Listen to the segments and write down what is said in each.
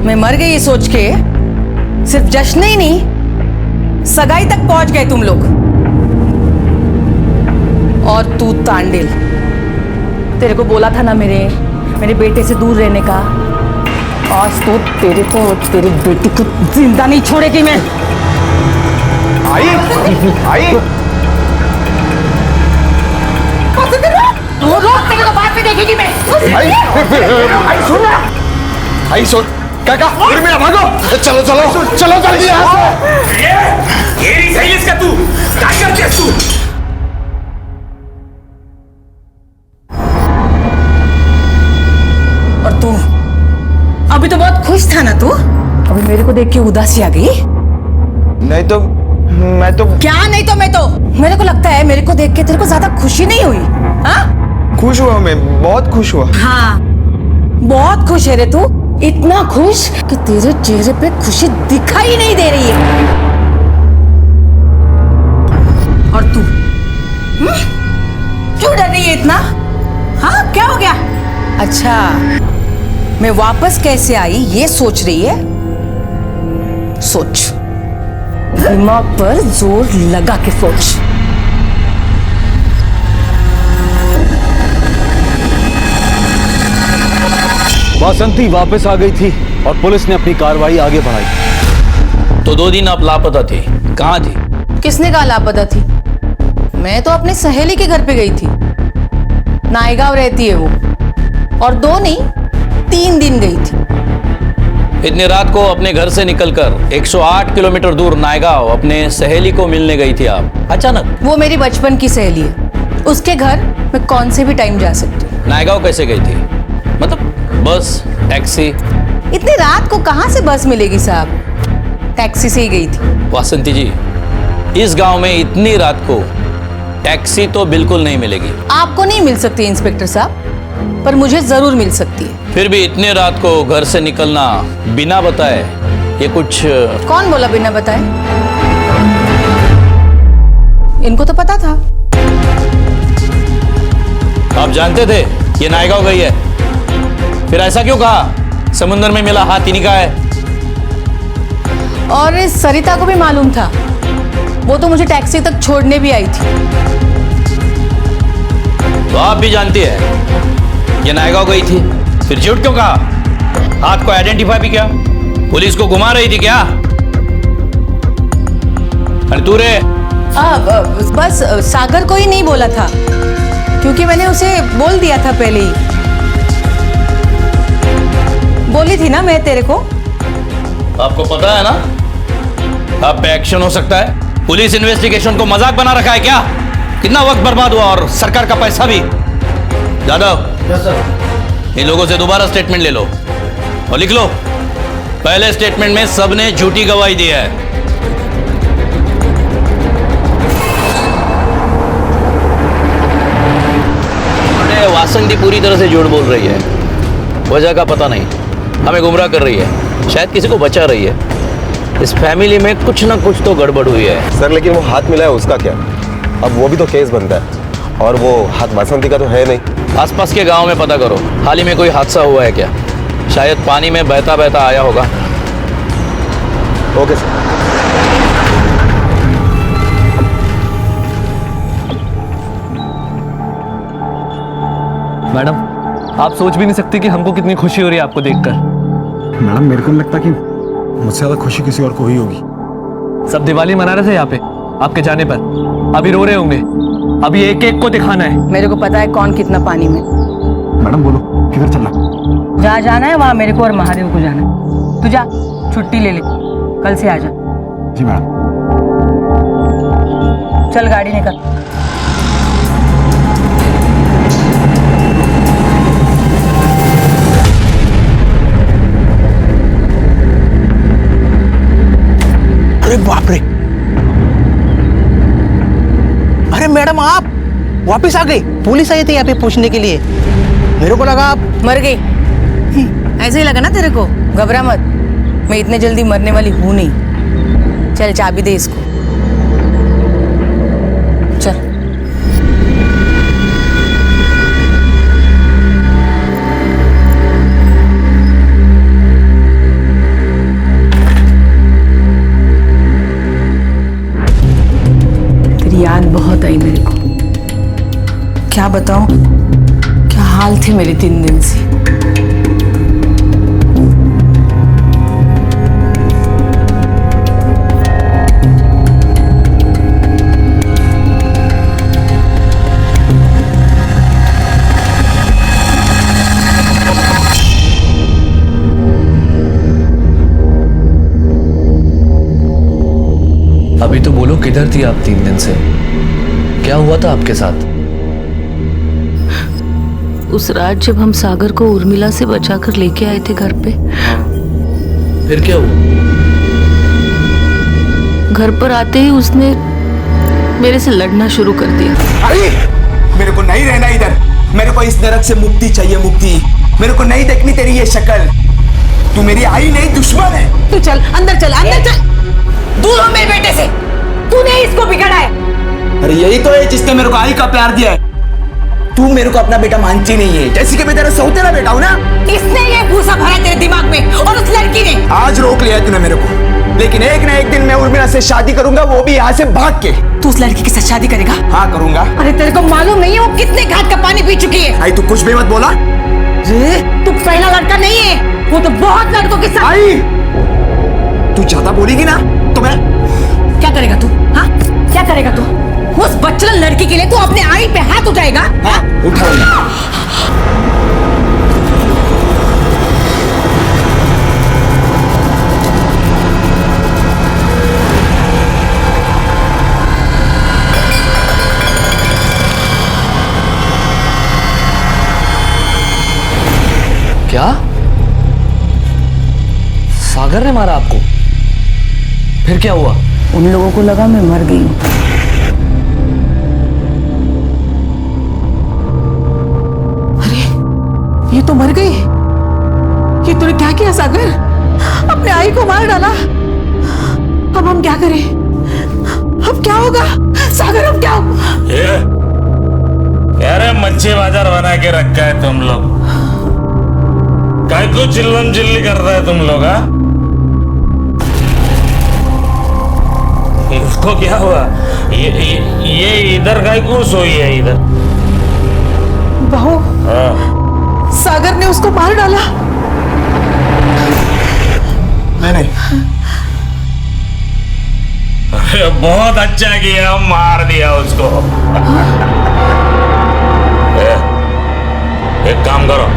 मैं मर गई ये सोच के सिर्फ जश्न ही नहीं, सगाई तक पहुंच गए तुम लोग। और तू तांडिल, तेरे को बोला था ना मेरे बेटे से दूर रहने का। आज तो तेरे बेटी को जिंदा नहीं छोड़ेगी मैं। आई तू रोक, तेरे को बाद में देखेगी मैं। आई सुन काका, उर्मिला भागो, चलो जल्दी यहाँ से। ये नहीं सही इसका, तू क्या करते तू? और तू अभी तो बहुत खुश था ना तू, अभी मेरे को देख के उदासी आ गई? नहीं तो मैं तो क्या नहीं तो मैं तो, मेरे को लगता है मेरे को देख के तेरे को ज्यादा खुशी नहीं हुई। हाँ खुश हुआ, मैं बहुत खुश हुआ। हाँ बहुत खुश है रे तू, इतना खुश कि तेरे चेहरे पे खुशी दिखाई नहीं दे रही है। और तू क्यों डर रही है इतना? हाँ क्या हो गया? अच्छा मैं वापस कैसे आई ये सोच रही है? सोच, दिमाग पर जोर लगा के सोच। वासंती वापस आ गई थी और पुलिस ने अपनी कार्रवाई आगे बढ़ाई। तो 2 दिन आप लापता थी, कहाँ थी? किसने कहा लापता थी? मैं तो अपने सहेली के घर पे गई थी, नायगांव रहती है वो, और 2 नहीं 3 दिन गई थी। इतनी रात को अपने घर से निकलकर 108 किलोमीटर दूर नायगांव अपने सहेली को मिलने गई थी आप अचानक? वो मेरी बचपन की सहेली है, उसके घर मैं कौन से भी टाइम जा सकती हूँ। नायगांव कैसे गई थी? मतलब बस, टैक्सी? इतनी रात को कहाँ से बस मिलेगी साहब, टैक्सी से ही गई थी। वासंती जी, इस गांव में इतनी रात को टैक्सी तो बिल्कुल नहीं मिलेगी। आपको नहीं मिल सकती इंस्पेक्टर साहब, पर मुझे जरूर मिल सकती है। फिर भी इतने रात को घर से निकलना बिना बताए, ये कुछ... कौन बोला बिना बताए? इनको तो पता था। आप जानते थे ये नायगांव गई है, फिर ऐसा क्यों कहा? समुद्र में मिला हाथ इन्हीं का है। और इस सरिता को भी मालूम था, वो तो मुझे टैक्सी तक छोड़ने भी आई थी। तो आप भी जानती है ये नायगांव गई थी, फिर झूठ क्यों कहा? हाथ को आइडेंटिफाई भी किया? पुलिस को घुमा रही थी क्या? अरे तू रे! बस सागर को ही नहीं बोला था, क्योंकि मैंने उसे बोल दिया था पहले ही। बोली थी ना मैं तेरे को। आपको पता है ना आप पे एक्शन हो सकता है। पुलिस इन्वेस्टिगेशन को मजाक बना रखा है क्या? कितना वक्त बर्बाद हुआ और सरकार का पैसा भी। यादव, इन लोगों से दोबारा स्टेटमेंट ले लो और लिख लो, पहले स्टेटमेंट में सबने झूठी गवाही दी है। वासंती पूरी तरह से झूठ बोल रही है, वजह का पता नहीं, हमें गुमराह कर रही है, शायद किसी को बचा रही है। इस फैमिली में कुछ ना कुछ तो गड़बड़ हुई है। सर लेकिन वो हाथ मिला है उसका क्या? अब वो भी तो केस बनता है, और वो हाथ वासंती का तो है नहीं। आसपास के गांव में पता करो, हाल ही में कोई हादसा हुआ है क्या? शायद पानी में बहता बहता आया होगा। Okay sir. मैडम, आप सोच भी नहीं सकती कि हमको कितनी खुशी हो रही है आपको देखकर। मैडम मेरे को नहीं लगता कि मुझसे ज्यादा खुशी किसी और को ही होगी। सब दिवाली मना रहे थे यहाँ पे आपके जाने पर, अभी रो रहे होंगे। अभी एक एक को दिखाना है। मेरे को पता है कौन कितना पानी में। मैडम बोलो किधर चलना? जहाँ जाना है वहाँ मेरे को और महादेव को जाना है। तू जा, छुट्टी ले ले, कल से आ जा। जी मैडम। चल गाड़ी निकल। अरे बाप रे! अरे मैडम, आप वापस आ गई? पुलिस आई थी यहाँ पे पूछने के लिए, मेरे को लगा आप मर गई। ऐसे ही लगा ना तेरे को? घबरा मत, मैं इतने जल्दी मरने वाली हूं नहीं। चल चाबी दे इसको, चल। बताऊं क्या हाल थे मेरे 3 दिन से। अभी तो बोलो, किधर थी आप 3 दिन से? क्या हुआ था आपके साथ? उस रात जब हम सागर को उर्मिला से बचाकर लेके आए थे घर पे, फिर क्या हुआ? घर पर आते ही उसने मेरे से लड़ना शुरू कर दिया। अरे मेरे को नहीं रहना इधर, मेरे को इस नरक से मुक्ति चाहिए, मुक्ति। मेरे को नहीं देखनी तेरी ये शक्ल। तू मेरी आई नहीं, दुश्मन है। तू चल अंदर, चल अंदर चल, दूर हो मेरे बेटे से। तूने इसको बिगाड़ा है। अरे यही तो है जिसने मेरे को आई का प्यार दिया है। तू मेरे को अपना बेटा मानती नहीं है, जैसे कि मैं तेरा सौतेला बेटा हूं ना। इसने ये भूसा भरा तेरे दिमाग में और उस लड़की ने। आज रोक लिया तूने मेरे को, लेकिन एक ना एक दिन मैं उर्मिला से शादी करूंगा, वो भी यहाँ से भाग के। तू उस लड़की के साथ शादी करेगा? हाँ करूंगा। अरे तेरे को मालूम नहीं है वो कितने घाट का पानी पी चुकी है? आई तू कुछ भी मत बोला। तू पहला लड़का नहीं है, वो तो बहुत लड़कों के साथ। आई तू ज्यादा बोलेगी ना तो मैं। क्या करेगा तू? हाँ क्या करेगा तू? उस बच्चन लड़की के लिए तू अपने आई पे हाथ उठाएगा? हाँ उठाऊंगा। क्या? सागर ने मारा आपको? फिर क्या हुआ? उन लोगों को लगा मैं मर गई हूं। अरे ये तो मर गई। ये तूने क्या किया सागर? अपने आई को मार डाला। अब हम क्या करें? अब क्या होगा सागर? अब क्या होगा? अरे मच्छी बाजार बना के रखा है तुम लोग। काय को चिल्लम चिल्ली कर रहा है तुम लोग? हाँ इसको क्या हुआ? ये इधर काय को सोई है इधर? बहू सागर ने उसको मार डाला। नहीं अरे बहुत अच्छा किया, मार दिया उसको। एक काम करो,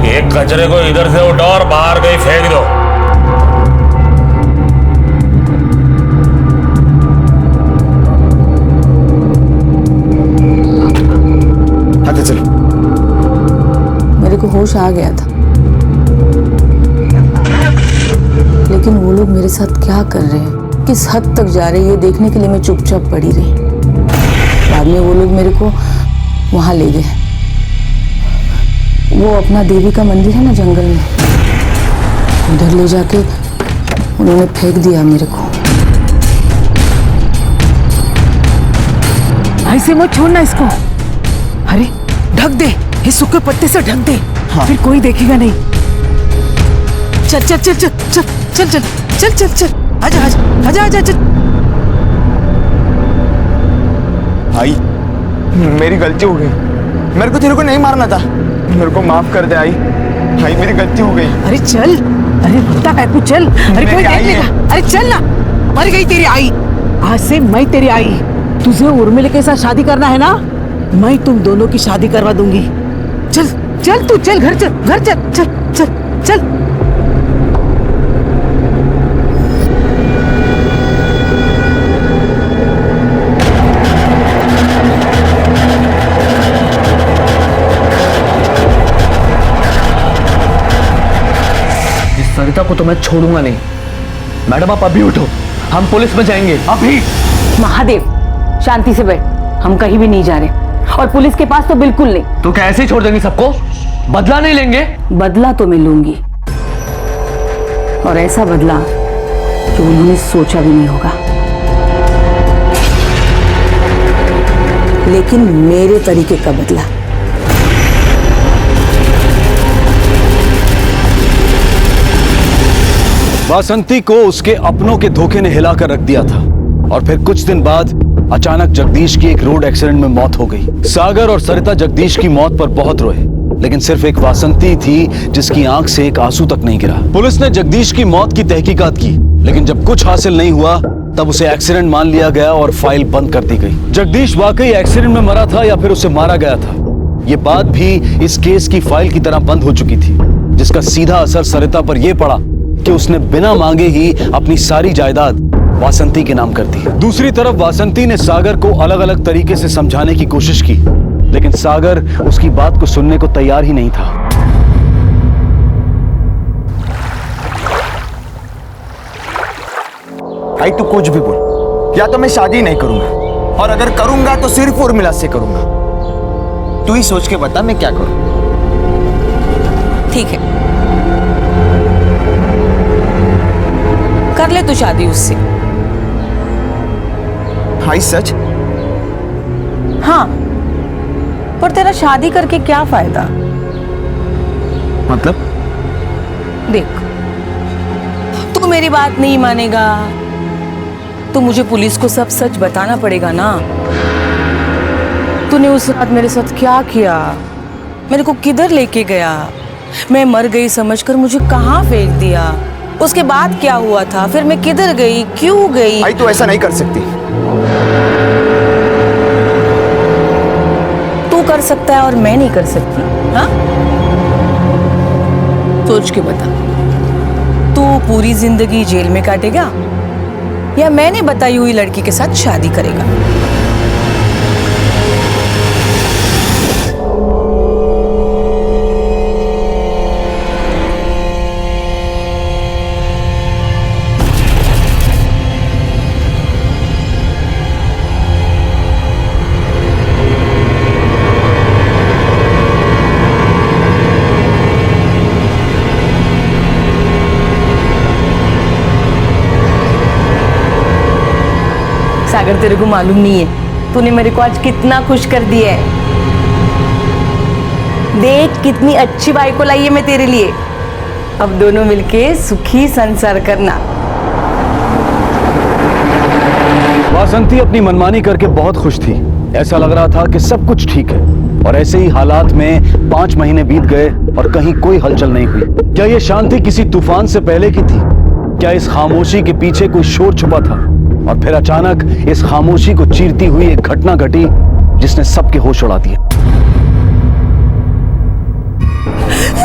एक कचरे को इधर से उठाओ और बाहर कहीं फेंक दो। आगे चलो। मेरे को होश आ गया था, लेकिन वो लोग मेरे साथ क्या कर रहे हैं, किस हद तक जा रहे हैं, ये देखने के लिए मैं चुपचाप पड़ी रही। बाद में वो लोग मेरे को वहां ले गए। वो अपना देवी का मंदिर है ना जंगल में, उधर ले जाके उन्होंने फेंक दिया मेरे को। ऐसे मत छोड़ना इसको। अरे ढक दे, इस सूखे पत्ते से ढक दे। हाँ। फिर कोई देखेगा नहीं। चल चल चल चल चल चल चल चल चल चल आजा आजा आजा आजा चल। आई मेरी गलती हो गई, मेरे को तेरे को नहीं मारना था, मेरे को माफ कर दे आई। आई मेरी गलती हो गई। अरे चल, अरे रुकता है तू, चल। अरे कोई देख लेगा। अरे चल ना, मर गई तेरी आई। आज से मैं तेरी आई। तुझे उर्मिला के साथ शादी करना है ना, मैं तुम दोनों की शादी करवा दूंगी। चल चल तू चल, घर चल, घर चल, चल चल चल। सरिता को तो मैं छोड़ूंगा नहीं। मैडम आप अभी उठो, हम पुलिस में जाएंगे अभी। महादेव शांति से बैठ, हम कहीं भी नहीं जा रहे और पुलिस के पास तो बिल्कुल नहीं। तो क्या ऐसे ही छोड़ देंगे सबको? बदला नहीं लेंगे? बदला तो मैं लूंगी, और ऐसा बदला जो उन्होंने सोचा भी नहीं होगा, लेकिन मेरे तरीके का बदला। वासंती को उसके अपनों के धोखे ने हिलाकर रख दिया था, और फिर कुछ दिन बाद अचानक जगदीश की एक रोड एक्सीडेंट में मौत हो गई। सागर और सरिता जगदीश की मौत पर बहुत रोए, लेकिन सिर्फ एक वासंती थी जिसकी आंख से एक आंसू तक नहीं गिरा। पुलिस ने जगदीश की मौत की तहकीकात की, लेकिन जब कुछ हासिल नहीं हुआ तब उसे एक्सीडेंट मान लिया गया और फाइल बंद कर दी गई। जगदीश वाकई एक्सीडेंट में मरा था या फिर उसे मारा गया था, ये बात भी इस केस की फाइल की तरह बंद हो चुकी थी, जिसका सीधा असर सरिता पर यह पड़ा कि उसने बिना मांगे ही अपनी सारी जायदाद वासंती के नाम कर दी। दूसरी तरफ वासंती ने सागर को अलग अलग तरीके से समझाने की कोशिश की, लेकिन सागर उसकी बात को सुनने को तैयार ही नहीं था। भाई तू कुछ भी बोल, या तो मैं शादी नहीं करूंगा, और अगर करूंगा तो सिर्फ उर्मिला से करूंगा। तू ही सोच के बता मैं क्या करूं। ठीक है, कर ले तू शादी उससे। भाई सच? हाँ, पर तेरा शादी करके क्या फायदा? मतलब? देख, तू मेरी बात नहीं मानेगा तो मुझे पुलिस को सब सच बताना पड़ेगा ना। तूने उस रात मेरे साथ क्या किया, मेरे को किधर लेके गया, मैं मर गई समझकर मुझे कहाँ फेंक दिया, उसके बाद क्या हुआ था, फिर मैं किधर गई, क्यों गई। भाई तू ऐसा नहीं कर सकती। तू कर सकता है और मैं नहीं कर सकती? हाँ, सोच के बता, तू पूरी जिंदगी जेल में काटेगा या मैंने बताई हुई लड़की के साथ शादी करेगा? सागर, तेरे को मालूम नहीं है तूने मेरे को आज कितना खुश कर दिया है। देख कितनी अच्छी बाई को लाई है मैं तेरे लिए। अब दोनों मिलके सुखी संसार करना। वासंती अपनी मनमानी करके बहुत खुश थी। ऐसा लग रहा था कि सब कुछ ठीक है, और ऐसे ही हालात में 5 महीने बीत गए और कहीं कोई हलचल नहीं हुई। क्या ये शांति किसी तूफान से पहले की थी? क्या इस खामोशी के पीछे कोई शोर छुपा था? और फिर अचानक इस खामोशी को चीरती हुई एक घटना घटी जिसने सबके होश उड़ा दिए।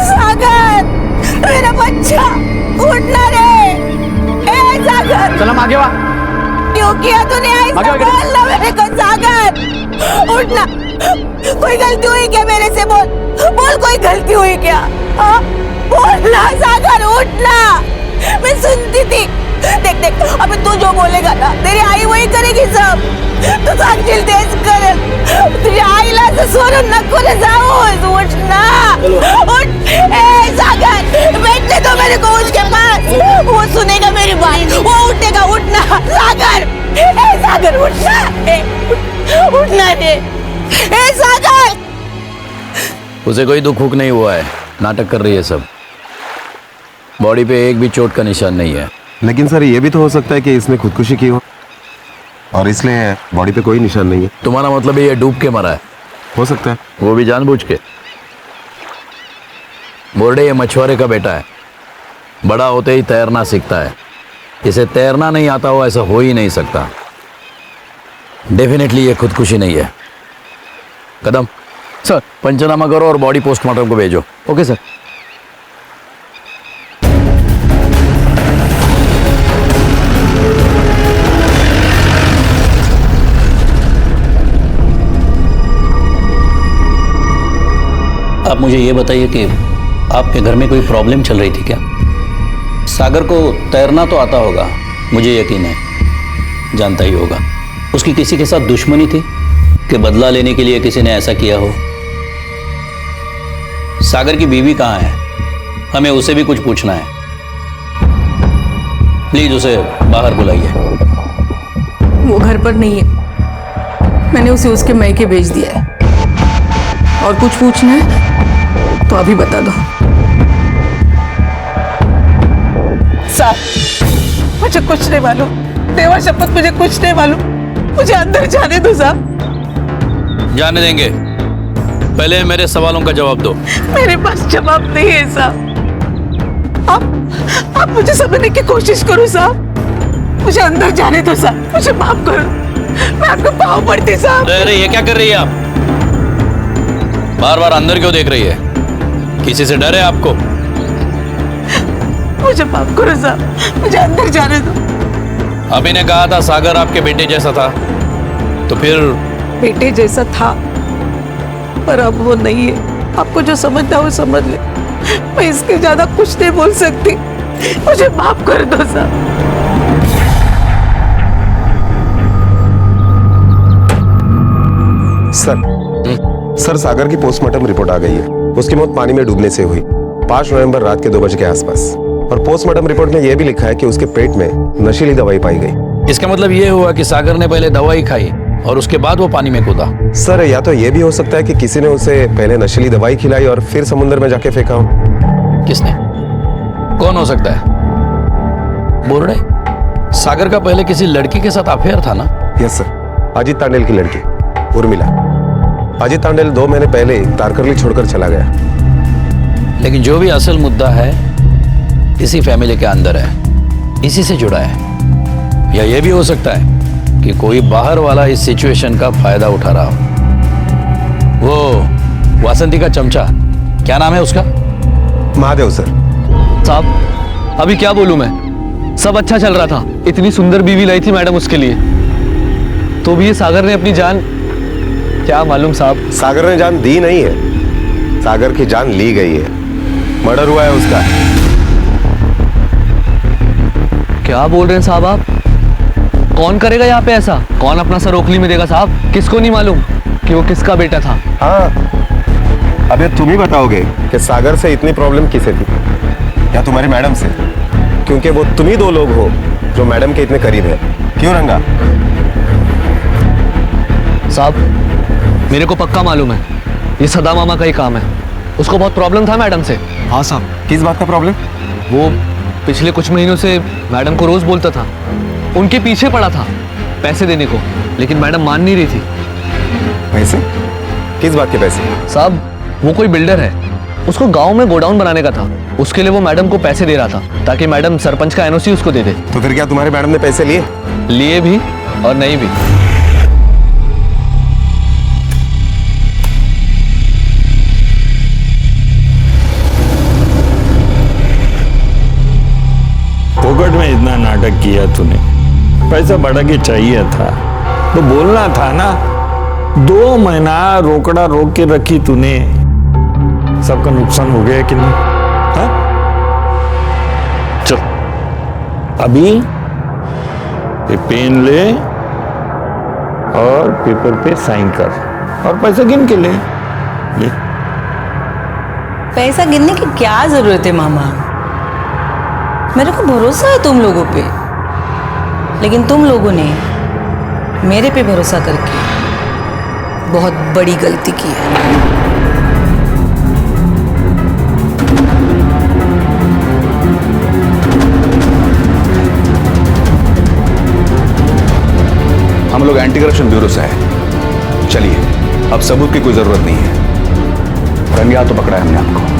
सागर, मेरा बच्चा, उठना रे। ए सागर, चल हम आगे वा। क्यों किया तूने ऐसा? बोलना मेरे को सागर, उठना। कोई गलती हुई क्या मेरे से? बोल कोई गलती हुई क्या? हाँ, बोलना सागर, उठना। मैं सुनती थी। देख अबे तू जो बोलेगा ना तेरी आई वही करेगी सब। तू साक्षी तेज कर, तुझे आईला से सोनू नको रे जाऊ। उठना, उठ। ए सागर, बैठने दो मेरे को उसके पास, वो सुनेगा मेरी बात, वो उठेगा। उठना सागर, ए सागर उठना, उठना रे। ए सागर, उसे कोई दुख हुक नहीं हुआ है, नाटक कर रही है सब। बॉडी पे एक भी चोट का निशान नहीं है। लेकिन सर ये भी तो हो सकता है कि इसने खुदकुशी की हो और इसलिए बॉडी पे कोई निशान नहीं है। तुम्हारा मतलब ये डूब के मरा है? हो सकता है। वो भी जानबूझ के? बोर्डे ये मछुआरे का बेटा है, बड़ा होते ही तैरना सीखता है। इसे तैरना नहीं आता हो ऐसा हो ही नहीं सकता। डेफिनेटली ये खुदकुशी नहीं है। कदम सर, पंचनामा करो और बॉडी पोस्टमार्टम को भेजो। Okay sir. आप मुझे ये बताइए कि आपके घर में कोई प्रॉब्लम चल रही थी क्या? सागर को तैरना तो आता होगा, मुझे यकीन है, जानता ही होगा। उसकी किसी के साथ दुश्मनी थी कि बदला लेने के लिए किसी ने ऐसा किया हो? सागर की बीवी कहाँ है? हमें उसे भी कुछ पूछना है। प्लीज उसे बाहर बुलाइए। वो घर पर नहीं है, मैंने उसे उसके मैके भेज दिया है। और कुछ पूछना है तो अभी बता दो। सर, मुझे कुछ नहीं मालूम, देवा शपथ मुझे कुछ नहीं मालूम, मुझे अंदर जाने दो साहब। जाने देंगे, पहले मेरे सवालों का जवाब दो। मेरे पास जवाब नहीं है साहब। आप मुझे समझने की कोशिश करो साहब, मुझे अंदर जाने दो साहब, मुझे माफ करो, मैं आपको पाँव पड़ती साहब। अरे ये क्या कर रही है आप? बार बार अंदर क्यों देख रही है? किसी से डर है आपको? मुझे माफ करो साहब, मुझे अंदर जाने दो। अभी ने कहा था सागर आपके बेटे जैसा था, तो फिर? बेटे जैसा था, पर अब वो नहीं है। आपको जो समझना वो समझ ले, मैं इसके ज्यादा कुछ नहीं बोल सकती, मुझे माफ कर दो साहब। सर सागर की पोस्टमार्टम रिपोर्ट आ गई है। उसकी मौत पानी में डूबने से हुई 5 नवंबर रात के 2 बजे के आसपास। और पोस्टमार्टम रिपोर्ट में यह भी लिखा है कि उसके पेट में नशीली दवाई पाई गई। इसका मतलब ये हुआ कि सागर ने पहले दवाई खाई और उसके बाद वो पानी में कूदा। सर या तो यह भी हो सकता है कि किसी ने उसे पहले नशीली दवाई खिलाई और फिर समुद्र में जाके फेंका हो। किसने? कौन हो सकता है? बोर्डे? सागर का पहले किसी लड़की के साथ अफेयर था ना? यस सर, अजीत तांडेल की लड़की उर्मिला। अजीत तांडेल 2 महीने पहले तारकर्ली छोड़कर चला गया। लेकिन जो भी असल मुद्दा है इसी फैमिली के अंदर है, इसी से जुड़ा है। या यह भी हो सकता है कि कोई बाहर वाला इस सिचुएशन का फायदा उठा रहा हो। वो वासंती का चमचा, क्या नाम है उसका? महादेव सर। साहब अभी क्या बोलूं मैं, सब अच्छा चल रहा था, इतनी सुंदर बीवी लाई थी मैडम उसके लिए, तो भी ये सागर ने अपनी जान, क्या मालूम साहब। सागर ने जान दी नहीं है, सागर की जान ली गई है। मर्डर हुआ है उसका। क्या बोल रहे हैं साहब आप? कौन करेगा यहाँ पे ऐसा? कौन अपना सर ओखली में देगा साहब? किसको नहीं मालूम कि वो किसका बेटा था? हाँ, अब ये तुम ही बताओगे कि सागर से इतनी प्रॉब्लम किसे थी, या तुम्हारी मैडम से? क्योंकि वो तुम ही 2 लोग हो जो मैडम के इतने करीब है। क्यों रंगा? साहब मेरे को पक्का मालूम है, ये सदा मामा का ही काम है। उसको बहुत प्रॉब्लम था मैडम से। हाँ साहब। किस बात का प्रॉब्लम? वो पिछले कुछ महीनों से मैडम को रोज बोलता था, उनके पीछे पड़ा था पैसे देने को, लेकिन मैडम मान नहीं रही थी। पैसे? किस बात के पैसे? साहब वो कोई बिल्डर है, उसको गांव में गोडाउन बनाने का था, उसके लिए वो मैडम को पैसे दे रहा था ताकि मैडम सरपंच का एनओसी उसको दे दे। तो फिर क्या तुम्हारे मैडम ने पैसे लिए? लिए भी और नहीं भी। फोकट में इतना नाटक किया तूने, पैसा बढ़ा के चाहिए था तो बोलना था ना। 2 महीना रोकड़ा रोक के रखी तूने, सबका नुकसान हो गया कि नहीं? हाँ? चल अभी ये पेन ले और पेपर पे साइन कर और पैसा गिन के ले। पैसा गिनने की क्या जरूरत है मामा? मेरे को भरोसा है तुम लोगों पे, लेकिन तुम लोगों ने मेरे पे भरोसा करके बहुत बड़ी गलती की है। हम लोग एंटी करप्शन ब्यूरो से हैं। चलिए, अब सबूत की कोई जरूरत नहीं है। रंगे हाथों पकड़ा है हमने आपको।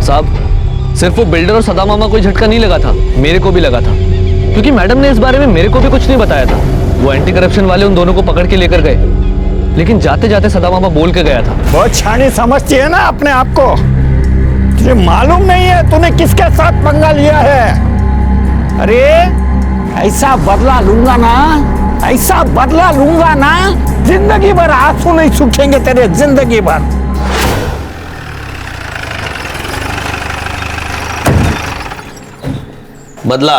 साहब सिर्फ वो बिल्डर और सदा मामा को झटका नहीं लगा था, मेरे को भी लगा था, क्योंकि मैडम ने इस बारे में मेरे को भी कुछ नहीं बताया था। वो एंटी करप्शन वाले उन दोनों को पकड़ के लेकर गए, लेकिन जाते जाते सदा मामा बोल के गया था। बहुत छानी समझती है ना अपने आप को। तुझे मालूम नहीं है तूने किसके साथ पंगा लिया है? अरे ऐसा बदला लूंगा ना, ऐसा बदला लूंगा ना, जिंदगी भर आंसू नहीं सूखेंगे तेरे, जिंदगी भर। बदला?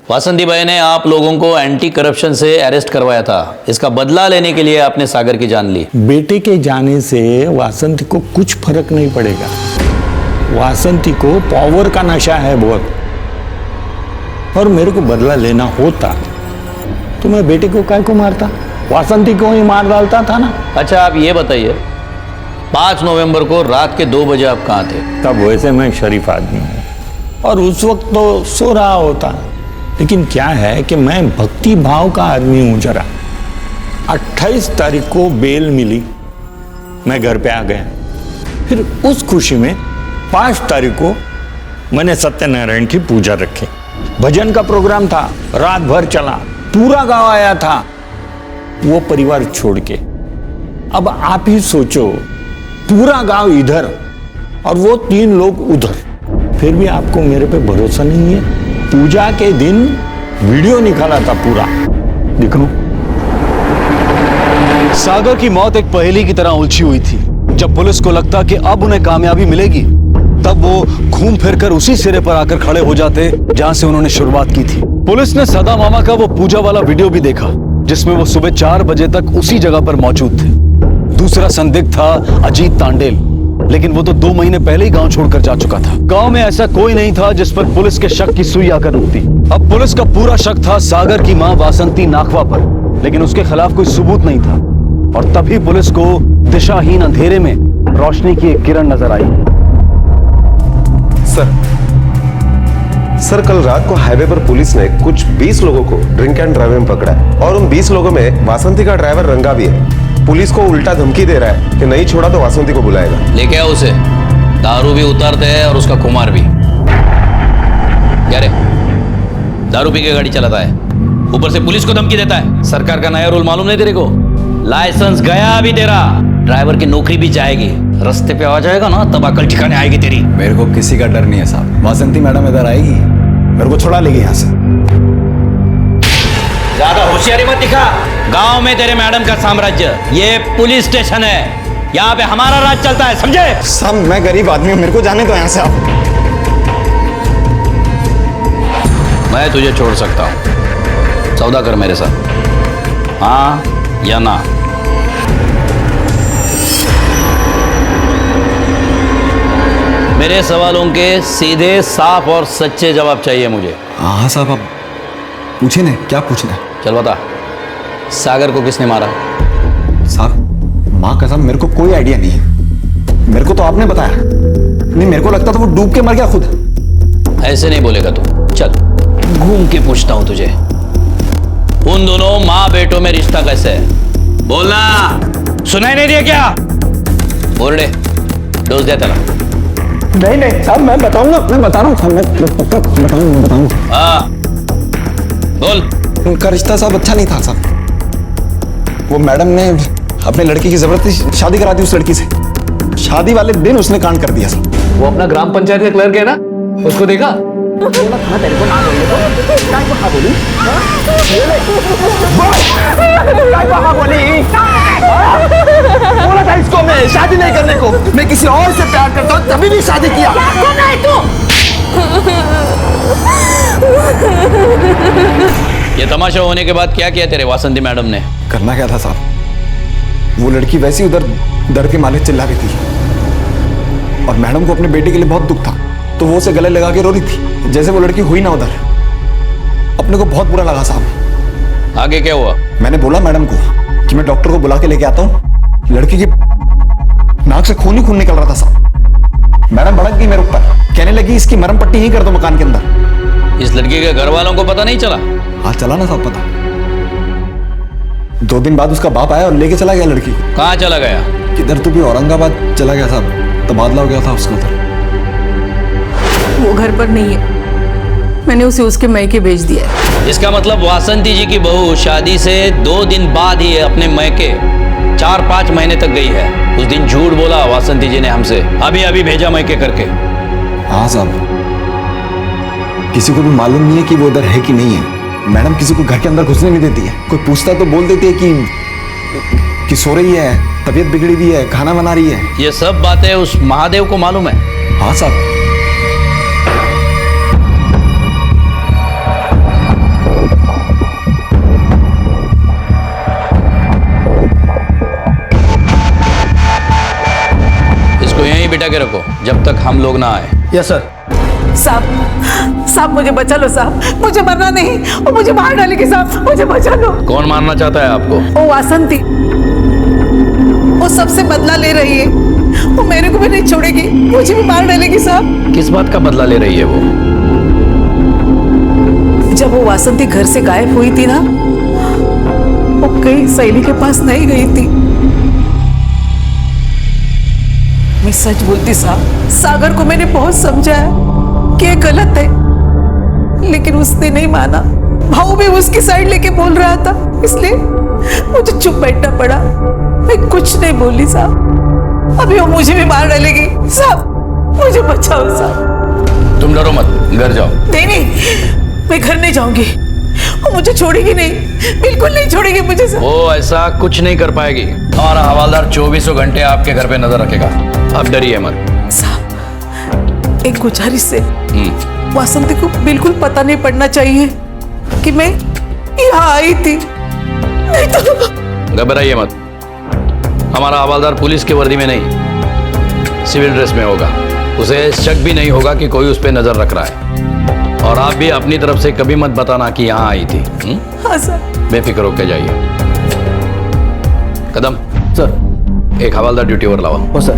वासंती भाई ने आप लोगों को एंटी करप्शन से अरेस्ट करवाया था, इसका बदला लेने के लिए आपने सागर की जान ली। बेटे के जाने से वासंती को कुछ फर्क नहीं पड़ेगा। वासंती को पावर का नशा है बहुत, और मेरे को बदला लेना होता तो मैं बेटे को काय को मारता, वासंती को ही मार डालता था ना। अच्छा आप ये बताइए 5 नवंबर को रात के 2 बजे आप कहाँ थे? तब वैसे मैं शरीफ आदमी हूँ और उस वक्त तो सो रहा होता, लेकिन क्या है कि मैं भक्ति भाव का आदमी हूँ जरा। 28 तारीख को बेल मिली, मैं घर पे आ गया। फिर उस खुशी में 5 तारीख को मैंने सत्यनारायण की पूजा रखी। भजन का प्रोग्राम था, रात भर चला, पूरा गांव आया था वो परिवार छोड़ के। अब आप ही सोचो, पूरा गांव इधर और वो 3 लोग उधर, फिर भी आपको मेरे पे भरोसा नहीं है। पूजा के दिन वीडियो निकाला था पूरा, देख लो। सागर की मौत एक पहेली की तरह उलझी हुई थी। जब पुलिस को लगता कि अब उन्हें कामयाबी मिलेगी, तब वो घूम फिरकर उसी सिरे पर आकर खड़े हो जाते जहां से उन्होंने शुरुआत की थी। पुलिस ने सदा मामा का वो पूजा वाला वीडियो भी देखा, जिसमें वो सुबह 4 बजे तक उसी जगह पर मौजूद थे। दूसरा संदिग्ध था अजीत तांडेल, लेकिन वो तो 2 महीने पहले ही गांव छोड़कर जा चुका था। गांव में ऐसा कोई नहीं था जिस पर पुलिस के शक की सुई आकर रुकती। अब पुलिस का पूरा शक था सागर की मां वासंती नाखवा पर, लेकिन उसके खिलाफ कोई सबूत नहीं था। और तभी पुलिस को दिशाहीन अंधेरे में रोशनी की एक किरण नजर आई। सर, कल रात को हाईवे पर पुलिस ने कुछ 20 लोगों को ड्रिंक एंड ड्राइव में पकड़ा है और उन 20 लोगों में वासंती का ड्राइवर रंगा भी है। पुलिस को उल्टा धमकी दे रहा है कि नहीं छोड़ा तो वासंती को बुलाएगा। लेके आओ उसे, दारू भी उतारते हैं और उसका खुमार भी। क्या रे, दारू पी के गाड़ी चलाता है, ऊपर से पुलिस को धमकी देता है। सरकार का नया रूल मालूम नहीं तेरे को? लाइसेंस गया अभी तेरा, ड्राइवर की नौकरी भी जाएगी। रास्ते पे आ जाएगा ना तब अकल ठिकाने आएगी तेरी। मेरे को किसी का डर नहीं है साहब। वासंती मैडम इधर आएगी, मेरे को छुड़ा लेगी यहाँ से। ज्यादा होशियारी मत दिखा। गांव में तेरे मैडम का साम्राज्य, ये पुलिस स्टेशन है, यहाँ पे हमारा राज चलता है, समझे? साहब, मैं गरीब आदमी हूँ, मेरे को जाने दो यहाँ से आप। मैं तुझे छोड़ सकता हूँ, सौदा कर मेरे साथ, हाँ या ना? मेरे सवालों के सीधे, साफ और सच्चे जवाब चाहिए मुझे। हाँ साहब, आप पूछिए ना, क्या पूछना है? चल बता, सागर को किसने मारा? साहब, माँ कसम मेरे को कोई आइडिया नहीं है। मेरे को तो आपने बताया। नहीं, मेरे को लगता था वो डूब के मर गया खुद। ऐसे नहीं बोलेगा तू, चल घूम के पूछता हूं तुझे। उन दोनों माँ बेटों में रिश्ता कैसे है? बोलना, सुनाई नहीं दिया क्या? बोल दे, डोज दे तेरा। नहीं साहब, मैं बताऊंगा, मैं बता रहा हूँ साहब, मैं बताऊंगा। हाँ बोल। उनका रिश्ता साहब अच्छा नहीं था साहब। वो मैडम ने अपने लड़की की जबरदस्ती शादी करा दी उस लड़की से। शादी वाले दिन उसने कांड कर दिया साहब। वो अपना ग्राम पंचायत का क्लर्क है ना, उसको देखा? बोला था इसको मैं शादी नहीं करने को, मैं किसी और से प्यार करता हूँ, तभी भी शादी किया। ये तमाशा होने के बाद क्या किया तेरे वासंती मैडम ने? करना क्या था साहब, वो लड़की वैसी उधर डर के मारे चिल्ला रही थी और मैडम को अपने बेटे के लिए बहुत दुख था, तो वो उसे गले लगा के रो रही थी जैसे वो लड़की हुई ना उधर। अपने को बहुत बुरा लगा साहब। आगे क्या हुआ? मैंने बोला मैडम को कि मैं डॉक्टर को बुला के लेके आता हूँ। लड़की की नाक से खून ही खून निकल रहा था साहब। मैडम भड़क गई मेरे ऊपर, कहने लगी इसकी मरहम पट्टी ही कर दो मकान के अंदर। इस लड़की के घर वालों को पता नहीं चला? हाँ चला ना साहब पता। 2 दिन बाद उसका बाप आया और लेके चला गया लड़की को। कहाँ चला गया? किधर तो भी औरंगाबाद चला गया साहब, तबादला हो गया था उसका उधर। वो घर पर नहीं है, मैंने उसे उसके मैके भेज दिया है। इसका मतलब वासंती जी की बहू शादी से 2 दिन बाद ही अपने मैके 4-5 महीने तक गई है। उस दिन झूठ बोला वासंती जी ने हमसे, अभी अभी भेजा मैके करके। हाँ साहब, किसी को भी मालूम नहीं है कि वो उधर है कि नहीं है। मैडम किसी को घर के अंदर घुसने नहीं देती है। कोई पूछता तो बोल देती है कि सो रही है, तबीयत बिगड़ी हुई है, खाना बना रही है। ये सब बातें उस महादेव को मालूम है? हाँ साहब। इसको यहीं बिठा के रखो जब तक हम लोग ना आए। Yes sir. साहब मुझे बचा लो साहब, मुझे मरना नहीं, और मुझे मार डालेगी साहब, मुझे बचा लो। कौन मारना चाहता है आपको? वो वासंती, वो सबसे बदला ले रही है। वो मेरे को भी नहीं छोड़ेगी, मुझे भी मार डालेगी साहब। किस बात का बदला ले रही है वो? जब वो वासंती घर से गायब हुई थी ना, वो कहीं सहेली के पास नहीं गई थी। मैं सच बोलती साहब, सागर को मैंने बहुत समझाया कि ये गलत है, लेकिन उसने नहीं माना। भाऊ भी उसकी साइड लेके बोल रहा था, इसलिए मुझे चुप बैठना पड़ा। मैं कुछ नहीं बोली साहब। अभी वो मुझे भी मार डालेगी साहब, मुझे बचाओ साहब। तुम डरो मत, घर जाओ। नहीं, मैं घर नहीं जाऊंगी, वो मुझे छोड़ेगी नहीं, बिल्कुल नहीं छोड़ेगी मुझे साहब। वो ऐसा कुछ नहीं कर पाएगी। हमारा हवालदार 24 घंटे आपके घर पे नजर रखेगा, अब डरिए मत। साहब, एक गुजारिश से, वासंती को बिल्कुल पता नहीं पड़ना चाहिए कि मैं यहाँ आई थी, नहीं तो। घबराइए मत, हमारा हवालदार पुलिस की वर्दी में नहीं, सिविल ड्रेस में होगा। उसे शक भी नहीं होगा कि कोई उस पर नजर रख रहा है। और आप भी अपनी तरफ से कभी मत बताना कि यहाँ आई थी। हाँ सर। बेफिक्र होकर जाइए। कदम सर। एक हवालदार ड्यूटी पर लाओ। ओ सर।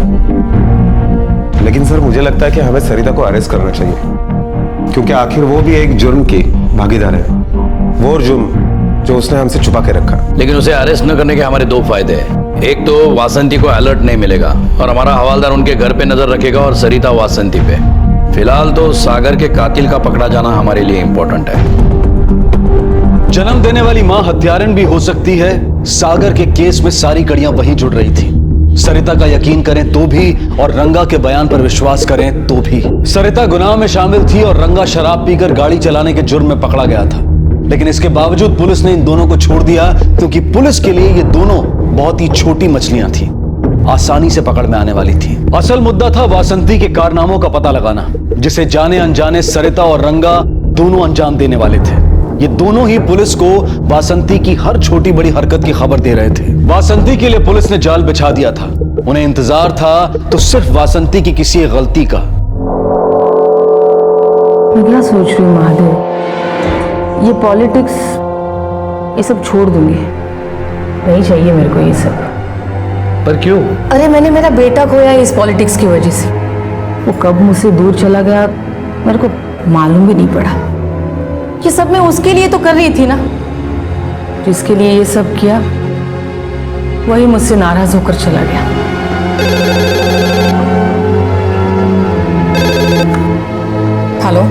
लेकिन सर मुझे लगता है कि हमें सरिता को अरेस्ट करना चाहिए, क्योंकि आखिर वो भी एक जुर्म की भागीदार है, वो जुर्म जो उसने हमसे छुपा के रखा। लेकिन उसे अरेस्ट न करने के हमारे दो फायदे हैं। एक तो वासंती को अलर्ट नहीं मिलेगा और हमारा हवालदार उनके घर पे नजर रखेगा और सरिता वासंती पे। फिलहाल तो सागर के कातिल का पकड़ा जाना हमारे लिए इंपॉर्टेंट है। जन्म देने वाली मां हत्यारन भी हो सकती है। सागर के केस में सारी कड़ियां वहीं जुड़ रही थी। सरिता का यकीन करें तो भी और रंगा के बयान पर विश्वास करें तो भी। सरिता गुनाह में शामिल थी और रंगा शराब पीकर गाड़ी चलाने के जुर्म में पकड़ा गया था। लेकिन इसके बावजूद पुलिस ने इन दोनों को छोड़ दिया, क्योंकि पुलिस के लिए ये दोनों बहुत ही छोटी मछलियां थी, आसानी से पकड़ में आने वाली थी। असल मुद्दा था वासंती के कारनामों का पता लगाना, जिसे जाने अनजाने सरिता और रंगा दोनों अंजाम देने वाले थे। ये दोनों ही पुलिस को वासंती की हर छोटी बड़ी हरकत की खबर दे रहे थे। वासंती के लिए पुलिस ने जाल बिछा दिया था। उन्हें इंतजार था तो सिर्फ वासंती की किसी गलती का। मैं क्या सोच रही हूँ महादेव, ये पॉलिटिक्स ये सब छोड़ दूंगी, नहीं चाहिए मेरे को ये सब। पर क्यों? अरे मैंने मेरा बेटा खोया इस पॉलिटिक्स की वजह से। वो कब मुझसे दूर चला गया मेरे को मालूम भी नहीं पड़ा। ये सब मैं उसके लिए तो कर रही थी ना, जिसके लिए ये सब किया वही मुझसे नाराज होकर चला गया। हेलो,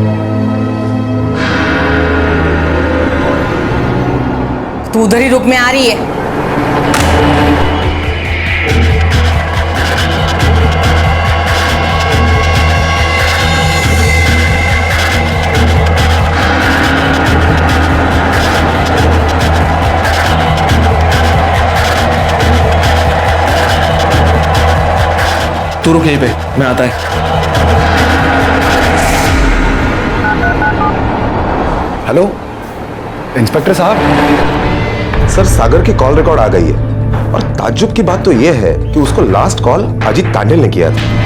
तू उधर ही रुक, में आ रही है। तू रुक यहीं पे, मैं आता है। हेलो इंस्पेक्टर साहब। सर सागर की कॉल रिकॉर्ड आ गई है और ताज्जुब की बात तो यह है कि उसको लास्ट कॉल अजीत तांडेल ने किया था।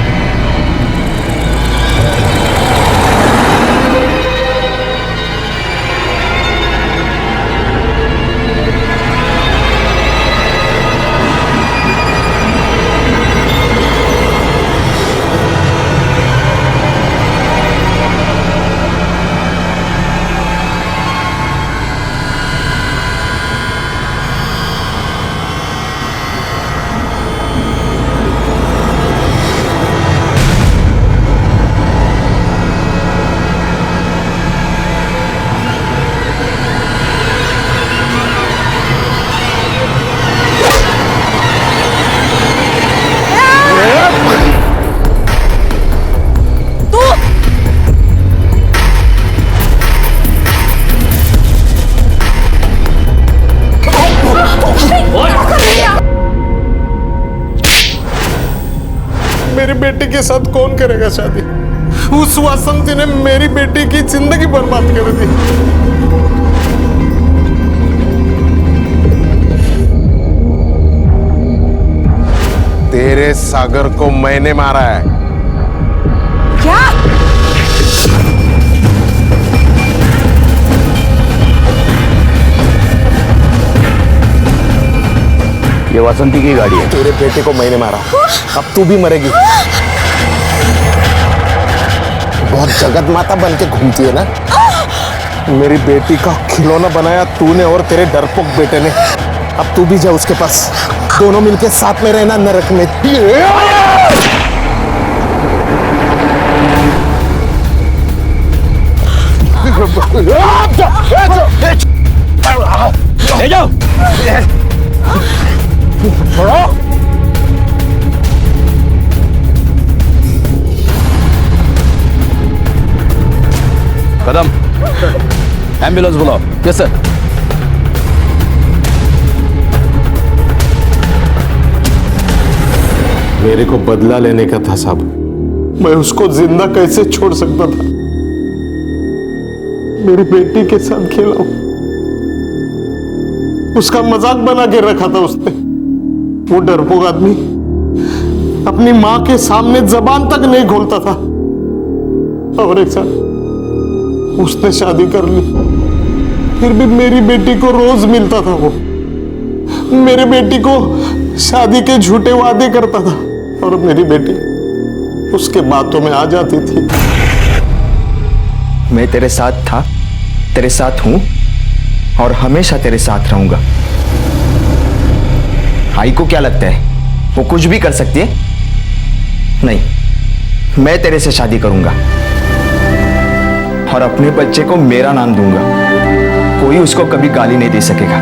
मेरी बेटी के साथ कौन करेगा शादी? उस वासंती ने मेरी बेटी की जिंदगी बर्बाद कर दी। तेरे सागर को मैंने मारा है। क्या? ये वासंती की गाड़ी है। तेरे बेटे को मैंने मारा, अब तू भी मरेगी। बहुत जगत माता बन के घूमती है ना। मेरी बेटी का खिलौना बनाया तूने और तेरे डरपोक बेटे ने। अब तू भी जा उसके पास, दोनों मिलके साथ में रहना नरक में। ले जाओ। छोड़ो। कदम, एम्बुलेंस बुलाओ। Yes sir. मेरे को बदला लेने का था साहब, मैं उसको जिंदा कैसे छोड़ सकता था। मेरी बेटी के साथ खेला हूं, उसका मजाक बना के रखा था उसने। वो डरपोक आदमी अपनी मां के सामने जबान तक नहीं खोलता था। और एक साथ उसने शादी कर ली, फिर भी मेरी बेटी को रोज मिलता था। वो मेरी बेटी को शादी के झूठे वादे करता था और मेरी बेटी उसके बातों में आ जाती थी। मैं तेरे साथ था, तेरे साथ हूं और हमेशा तेरे साथ रहूंगा। आई को क्या लगता है वो कुछ भी कर सकती है? नहीं, मैं तेरे से शादी करूंगा और अपने बच्चे को मेरा नाम दूंगा। कोई उसको कभी गाली नहीं दे सकेगा।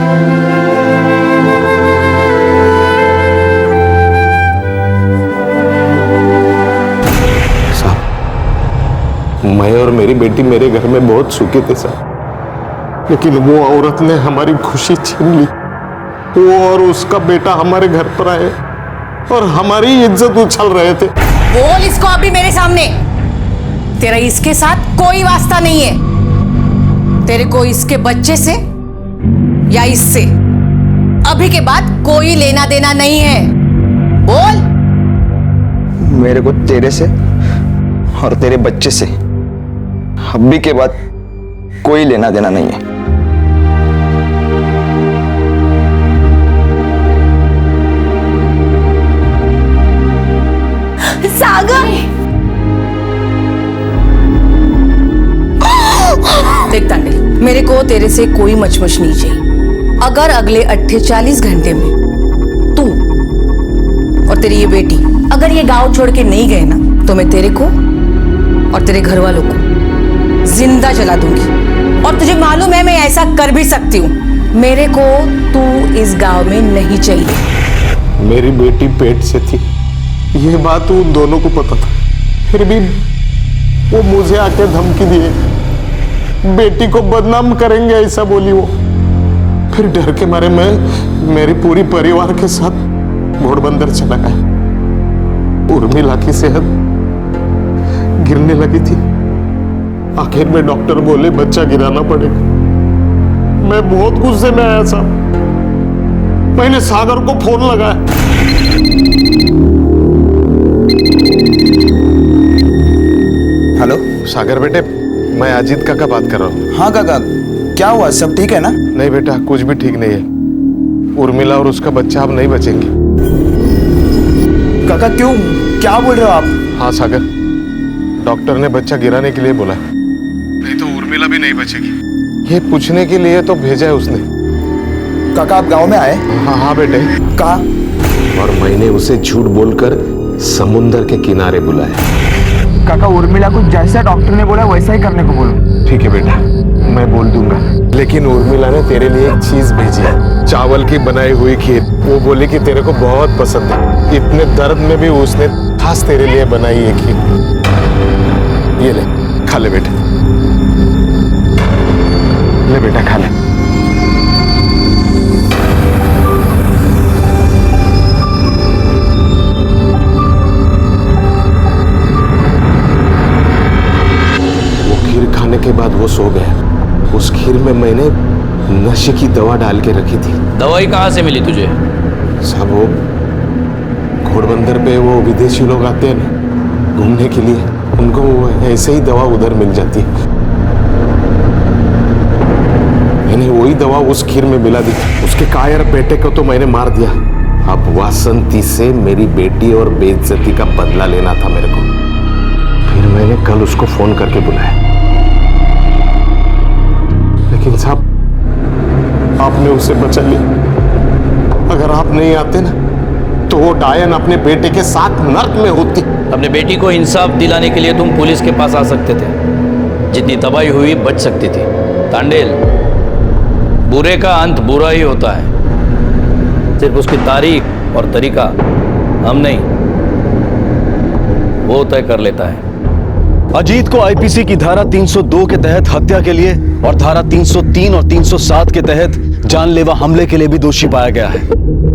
साहब, मैं और मेरी बेटी मेरे घर में बहुत सुखी थे साहब, लेकिन वो औरत ने हमारी खुशी छीन ली। वो और उसका बेटा हमारे घर पर आए और हमारी इज्जत उछल रहे थे। बोल इसको अभी मेरे सामने, तेरा इसके साथ कोई वास्ता नहीं है। तेरे को इसके बच्चे से या इससे अभी के बाद कोई लेना देना नहीं है। बोल। मेरे को तेरे से और तेरे बच्चे से अभी के बाद कोई लेना देना नहीं है। सागर, देख तांडे, मेरे को तेरे से कोई मचमच नहीं चाहिए। अगर अगले 48 घंटे में तू और तेरी ये बेटी अगर ये गांव छोड़ के नहीं गए ना, तो मैं तेरे को और तेरे घर वालों को जिंदा जला दूंगी। और तुझे मालूम है मैं ऐसा कर भी सकती हूँ। मेरे को तू इस गांव में नहीं चाहिए। मेरी बेटी पेट से थी, ये बात उन दोनों को पता था, फिर भी वो मुझे आके धमकी दिए, बेटी को बदनाम करेंगे ऐसा बोली वो। फिर डर के मारे मैं मेरी पूरी परिवार के साथ घोड़बंदर चला गया। उर्मिला की सेहत गिरने लगी थी। आखिर में डॉक्टर बोले बच्चा गिराना पड़ेगा। मैं बहुत गुस्से में आया साहब। मैंने सागर को फोन लगाया। हेलो सागर बेटे, मैं अजीत काका बात कर रहा हूँ। हाँ काका, क्या हुआ? सब ठीक है ना? नहीं बेटा, कुछ भी ठीक नहीं है। उर्मिला और उसका बच्चा अब नहीं बचेंगे। काका क्यों, क्या बोल रहे हो आप? हाँ सागर, डॉक्टर ने बच्चा गिराने के लिए बोला, नहीं तो उर्मिला भी नहीं बचेगी। ये पूछने के लिए तो भेजा है उसने। काका आप गांव में आए? हाँ हाँ बेटे। कहा? और मैंने उसे झूठ बोलकर समुंदर के किनारे बुलाया। काका उर्मिला को जैसा डॉक्टर ने बोला वैसा ही करने को बोलो। ठीक है बेटा, मैं बोल दूंगा। लेकिन उर्मिला ने तेरे लिए एक चीज भेजी है, चावल की बनाई हुई खीर। वो बोली कि तेरे को बहुत पसंद है। इतने दर्द में भी उसने खास तेरे लिए बनाई है खीर। ये ले, खा ले बेटा। ले बेटा, खा ले। वो खीर खाने के बाद वो सो गया। उस खीर में मैंने नशे की दवा डाल के रखी थी। दवाई कहाँ से मिली तुझे? साहब, वो घोड़बंदर पे वो विदेशी लोग आते हैं ना घूमने के लिए, उनको ऐसे ही दवा उधर मिल जाती है। मैंने वही दवा उस खीर में मिला दी। उसके कायर बेटे को तो मैंने मार दिया, अब वासंती से मेरी बेटी और बेइज्जती का बदला लेना था मेरे को। फिर मैंने कल उसको फोन करके बुलाया, लेकिन साहब आपने उसे बचा लिया। अगर आप नहीं आते ना तो वो डायन अपने बेटे के साथ नर्क में होती। अपने बेटी को इंसाफ दिलाने के लिए तुम पुलिस के पास आ सकते थे, जितनी तबाही हुई बच सकती थी। तांडेल, बुरे का अंत बुरा ही होता है, सिर्फ उसकी तारीख और तरीका हम नहीं, वो तय कर लेता है। अजीत को आईपीसी की धारा 302 के तहत हत्या के लिए और धारा 303 और 307 के तहत जानलेवा हमले के लिए भी दोषी पाया गया है।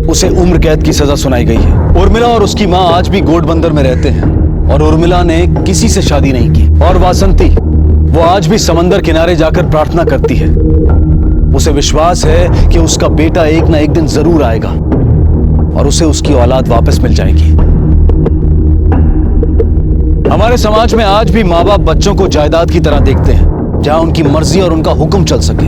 उसे उम्र कैद की सजा सुनाई गई है। उर्मिला और उसकी मां आज भी गोडबंदर में रहते हैं और उर्मिला ने किसी से शादी नहीं की। और वासंती, वो आज भी समंदर किनारे जाकर प्रार्थना करती है। उसे विश्वास है कि उसका बेटा एक ना एक दिन जरूर आएगा और उसे उसकी औलाद वापस मिल जाएगी। हमारे समाज में आज भी माँ बाप बच्चों को जायदाद की तरह देखते हैं, जहां उनकी मर्जी और उनका हुक्म चल सके।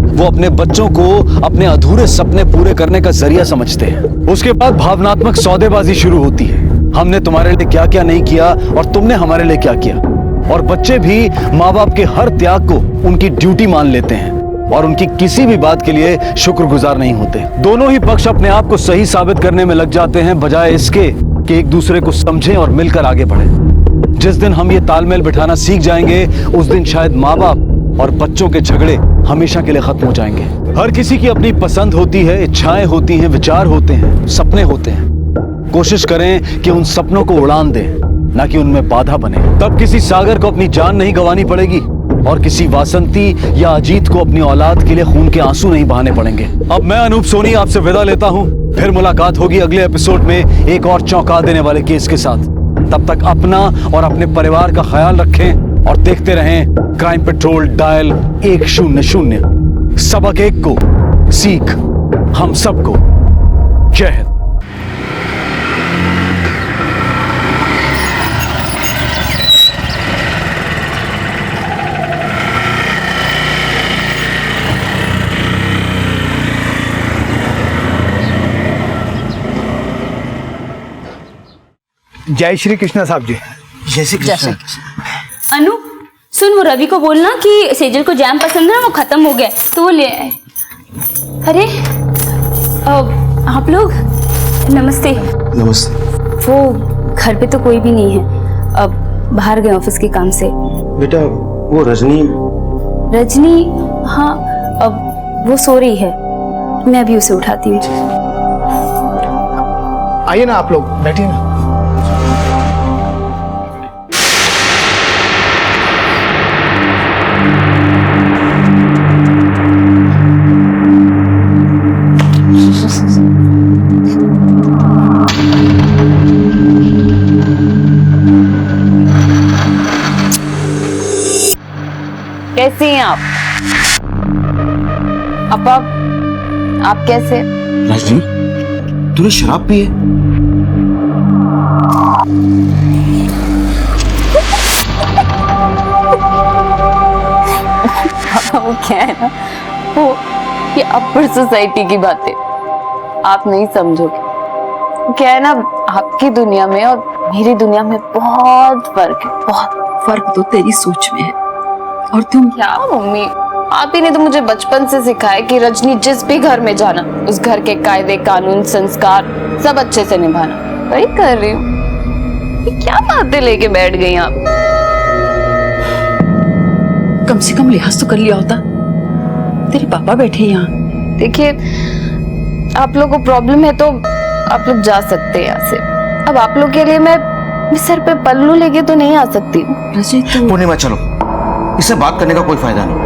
वो अपने बच्चों को अपने अधूरे सपने पूरे करने का जरिया समझते हैं। उसके बाद भावनात्मक सौदेबाजी शुरू होती है। हमने तुम्हारे लिए क्या क्या नहीं किया और तुमने हमारे लिए क्या किया। और बच्चे भी माँ बाप के हर त्याग को उनकी ड्यूटी मान लेते हैं और उनकी किसी भी बात के लिए शुक्रगुजार नहीं होते। दोनों ही पक्ष अपने आप को सही साबित करने में लग जाते हैं, बजाय इसके कि एक दूसरे को समझें और मिलकर आगे बढ़ें। जिस दिन हम ये तालमेल बिठाना सीख जाएंगे, उस दिन शायद माँ बाप और बच्चों के झगड़े हमेशा के लिए खत्म हो जाएंगे। हर किसी की अपनी पसंद होती है, इच्छाएं होती हैं, विचार होते हैं, सपने होते हैं। कोशिश करें कि उन सपनों को उड़ान दें, ना कि उनमें बाधा बने। तब किसी सागर को अपनी जान नहीं गंवानी पड़ेगी और किसी वासंती या अजीत को अपनी औलाद के लिए खून के आंसू नहीं बहाने पड़ेंगे। अब मैं अनूप सोनी आपसे विदा लेता हूं। फिर मुलाकात होगी अगले एपिसोड में एक और चौंका देने वाले केस के साथ। तब तक अपना और अपने परिवार का ख्याल रखें और देखते रहें क्राइम पेट्रोल डायल 100। सबक एक को, सीख हम सबको। जय हिंद। जय श्री कृष्ण साहब जी। जय श्री कृष्ण। अनु सुन, वो रवि को बोलना कि सेजल को जैम पसंद है, वो खत्म हो गया तो वो ले आए। अरे आप लोग नमस्ते। नमस्ते। वो घर पे तो कोई भी नहीं है, अब बाहर गए ऑफिस के काम से। बेटा वो रजनी। हाँ, अब वो सो रही है, मैं अभी उसे उठाती हूँ। आइए ना आप लोग, बैठिए ना। कैसे हैं आप? आप कैसे? रजनी, तूने शराब पी है? वो क्या है ना, वो ये अपर सोसाइटी की बातें आप नहीं समझोगे। क्या है ना, आपकी दुनिया में और मेरी दुनिया में बहुत फर्क है। बहुत फर्क तो तेरी सोच में है। और तुम क्या मम्मी, आप ही ने तो मुझे बचपन से सिखाया कि रजनी जिस भी घर में जाना, उस घर के कायदे कानून संस्कार सब अच्छे से निभाना। वही कर रही हूँ। ये क्या बातें लेके बैठ गई आप? कम से कम लिहाज तो कर लिया होता। तेरे पापा बैठे यहाँ। देखिए, आप लोग को प्रॉब्लम है तो आप लोग जा सकते हैं यहाँ से। अब आप लोग के लिए मैं सर पे पल्लू लेके तो नहीं आ सकती हूँ। पूर्णिमा चलो, इससे बात करने का कोई फायदा नहीं।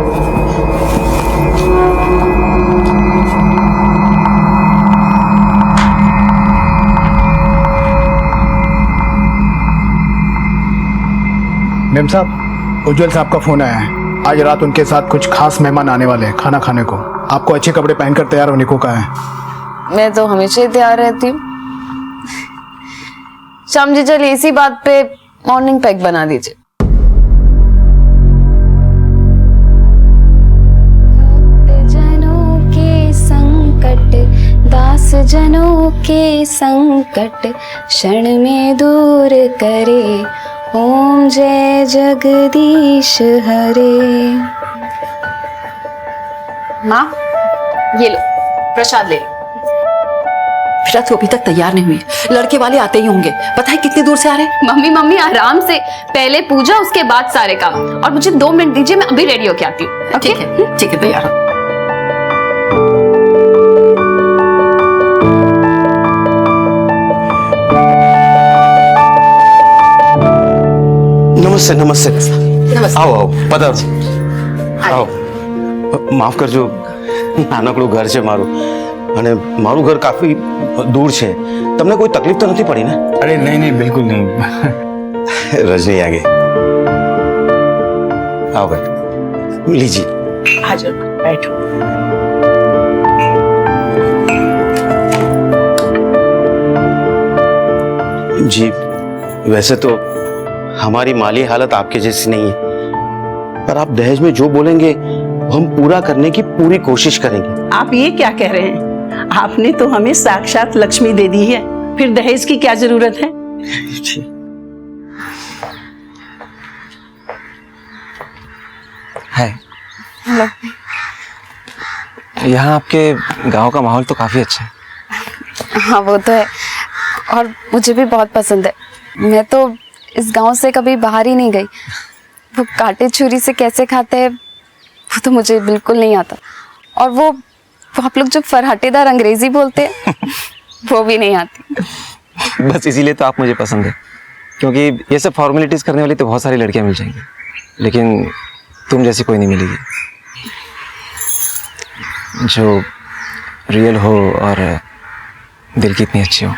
मेम साहब, उज्जवल साहब का फोन आया है। आज रात उनके साथ कुछ खास मेहमान आने वाले हैं खाना खाने को। आपको अच्छे कपड़े पहनकर तैयार होने को कहा है। मैं तो हमेशा ही तैयार रहती हूँ। शाम जी चलिए इसी बात पे मॉर्निंग पैक बना दीजिए। जनों के संकट दास जनों के संकट क्षण में दूर करे। ओम जय जगदीश हरे। माँ, ये लो प्रसाद ले लो। बेटा तू अभी तक तैयार नहीं हुई, लड़के वाले आते ही होंगे। पता है कितनी दूर से आ रहे हैं? मम्मी मम्मी आराम से, पहले पूजा उसके बाद सारे काम। और मुझे 2 मिनट दीजिए, मैं अभी रेडी होके आती हूँ। ठीक है तैयार हो। नमस्ते नमस्ते। नमस्ते। आओ आओ पधारो। आओ માફ કરજો, નાનકડું ઘર છે મારું અને મારું ઘર કાફી દૂર છે। તમને કોઈ તકલીફ તો નથી પડી ને? अरे नहीं नहीं बिल्कुल नहीं। रजनी आ गई। आओ बैठो, लीजिए। आ जाओ बैठो। जी वैसे तो हमारी माली हालत आपके जैसी नहीं है, पर आप दहेज में जो बोलेंगे हम पूरा करने की पूरी कोशिश करेंगे। आप ये क्या कह रहे हैं? आपने तो हमें साक्षात लक्ष्मी दे दी है, फिर दहेज की क्या जरूरत है? है यहाँ आपके गांव का माहौल तो काफी अच्छा है। हाँ वो तो है, और मुझे भी बहुत पसंद है। मैं तो इस गांव से कभी बाहर ही नहीं गई। वो कांटे छुरी से कैसे खाते हैं वो तो मुझे बिल्कुल नहीं आता। और वो आप लोग जो फरहटेदार अंग्रेजी बोलते हैं वो भी नहीं आती। बस इसीलिए तो आप मुझे पसंद है, क्योंकि ये सब फॉर्मेलिटीज करने वाली तो बहुत सारी लड़कियां मिल जाएंगी, लेकिन तुम जैसी कोई नहीं मिलेगी जो रियल हो और दिल की इतनी अच्छी हो।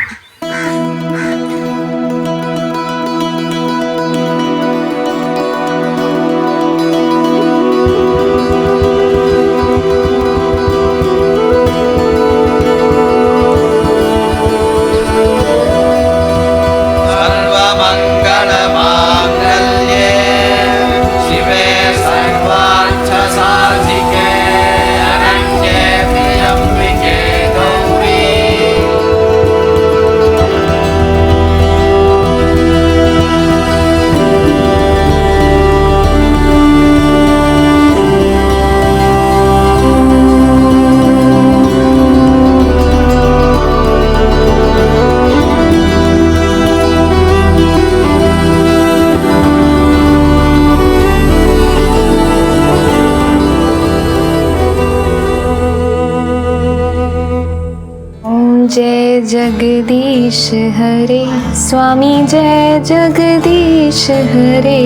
जय जगदीश हरे। स्वामी जय जगदीश हरे।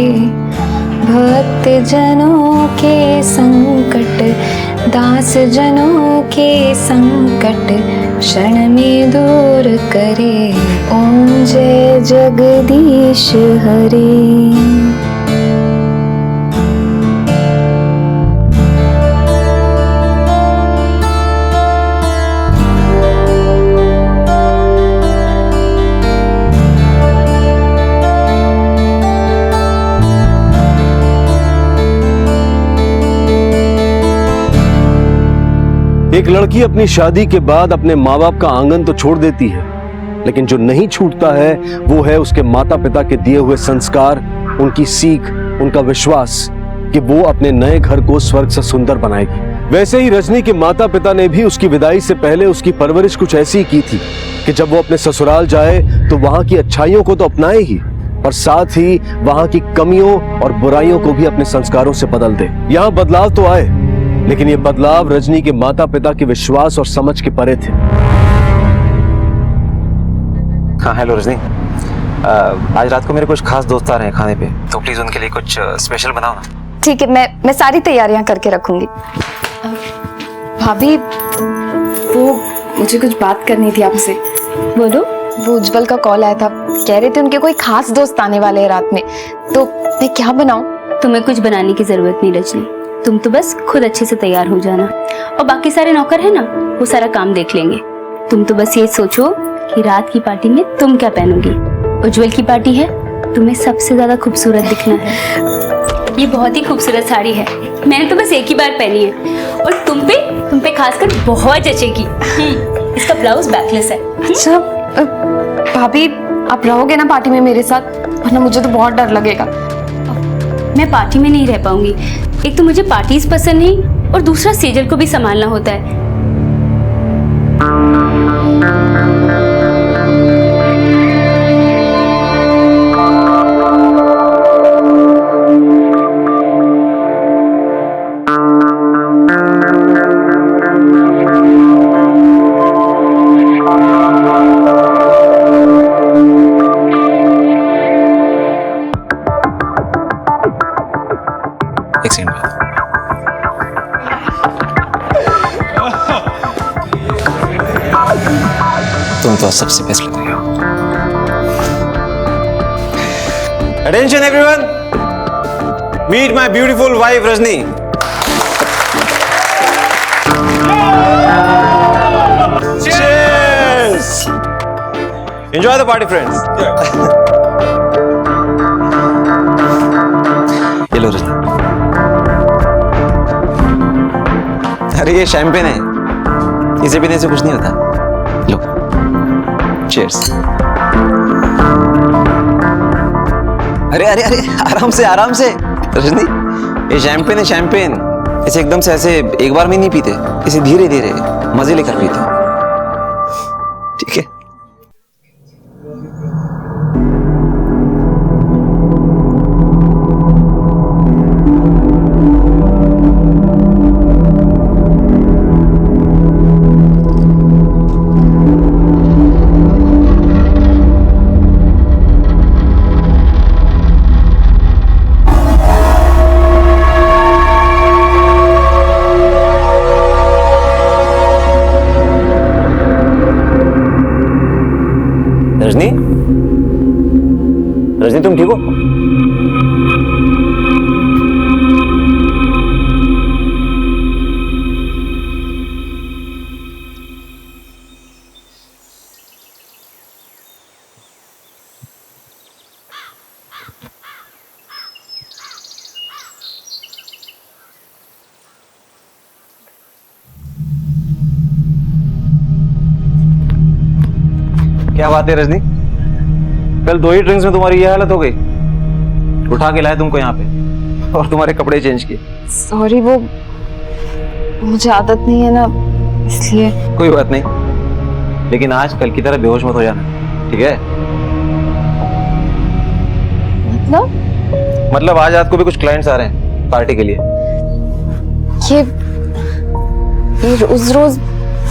भक्त जनों के संकट, दास जनों के संकट क्षण में दूर करे। ओम जय जगदीश हरे। एक लड़की अपनी शादी के बाद अपने माँ बाप का आंगन तो छोड़ देती है, लेकिन जो नहीं छूटता है वो है उसके माता पिता के दिए हुए संस्कार, उनकी सीख, उनका विश्वास कि वो अपने नए घर को स्वर्ग से सुंदर बनाएगी। वैसे ही रजनी के माता पिता ने भी उसकी विदाई से पहले उसकी परवरिश कुछ ऐसी की थी कि जब वो अपने ससुराल जाए तो वहां की अच्छाइयों को तो अपनाए ही, और साथ ही वहां की कमियों और बुराइयों को भी अपने संस्कारों से बदल दे। यहाँ बदलाव तो आए, लेकिन ये बदलाव रजनी के माता पिता के विश्वास और समझ के परे थे। हाँ हेलो रजनी, आज रात को मेरे कुछ खास दोस्त आ रहे हैं खाने पे, तो प्लीज उनके लिए कुछ स्पेशल बनाओ ना। ठीक है, मैं सारी तैयारियां करके रखूंगी। भाभी वो मुझे कुछ बात करनी थी आपसे। बोलो। वो उज्जवल का कॉल आया था, कह रहे थे उनके कोई खास दोस्त आने वाले हैं रात में, तो मैं क्या बनाऊं? तुम्हें कुछ बनाने की जरूरत नहीं रजनी, तुम तो बस खुद अच्छे से तैयार हो जाना, और बाकी सारे नौकर है ना वो सारा काम देख लेंगे। तुम तो बस ये सोचो कि रात की पार्टी में तुम क्या पहनोगी। उज्जवल की पार्टी है, तुम्हें सबसे ज्यादा खूबसूरत दिखना है। ये बहुत ही खूबसूरत साड़ी है, मैंने तो बस एक ही बार पहनी है, और तुम पे खासकर बहुत जचेगी। इसका ब्लाउज बैकलेस है। अच्छा भाभी, आप रहोगे ना पार्टी में मेरे साथ? वरना मुझे तो बहुत डर लगेगा। मैं पार्टी में नहीं रह पाऊंगी। एक तो मुझे पार्टीज पसंद नहीं और दूसरा सेजल को भी संभालना होता है। एक सेकंड। तुम तो सबसे बेस्ट लग रही हो। Attention everyone, meet my beautiful wife Rajni. Cheers! Enjoy the party, friends. ये लो रजनी। अरे ये शैंपेन है, इसे पीने से कुछ नहीं होता। लो, चीयर्स। अरे अरे अरे, आराम से आराम से रजनी, ये शैंपेन है, शैंपेन। इसे एकदम से ऐसे एक बार में नहीं पीते, इसे धीरे धीरे मजे लेकर पीते, ठीक है? रजनी, रजनी तुम ठीक हो? क्या बात है रजनी, कल 2 ही ड्रिंक्स में तुम्हारी ये हालत हो गई। उठा के लाए तुमको यहाँ पे और तुम्हारे कपड़े चेंज किए। सॉरी, वो मुझे आदत नहीं है ना, इसलिए। कोई बात नहीं, लेकिन आज कल की तरह बेहोश मत हो जाना, ठीक है? मतलब आज रात को भी कुछ क्लाइंट्स आ रहे हैं पार्टी के लिए। ये रोज रोज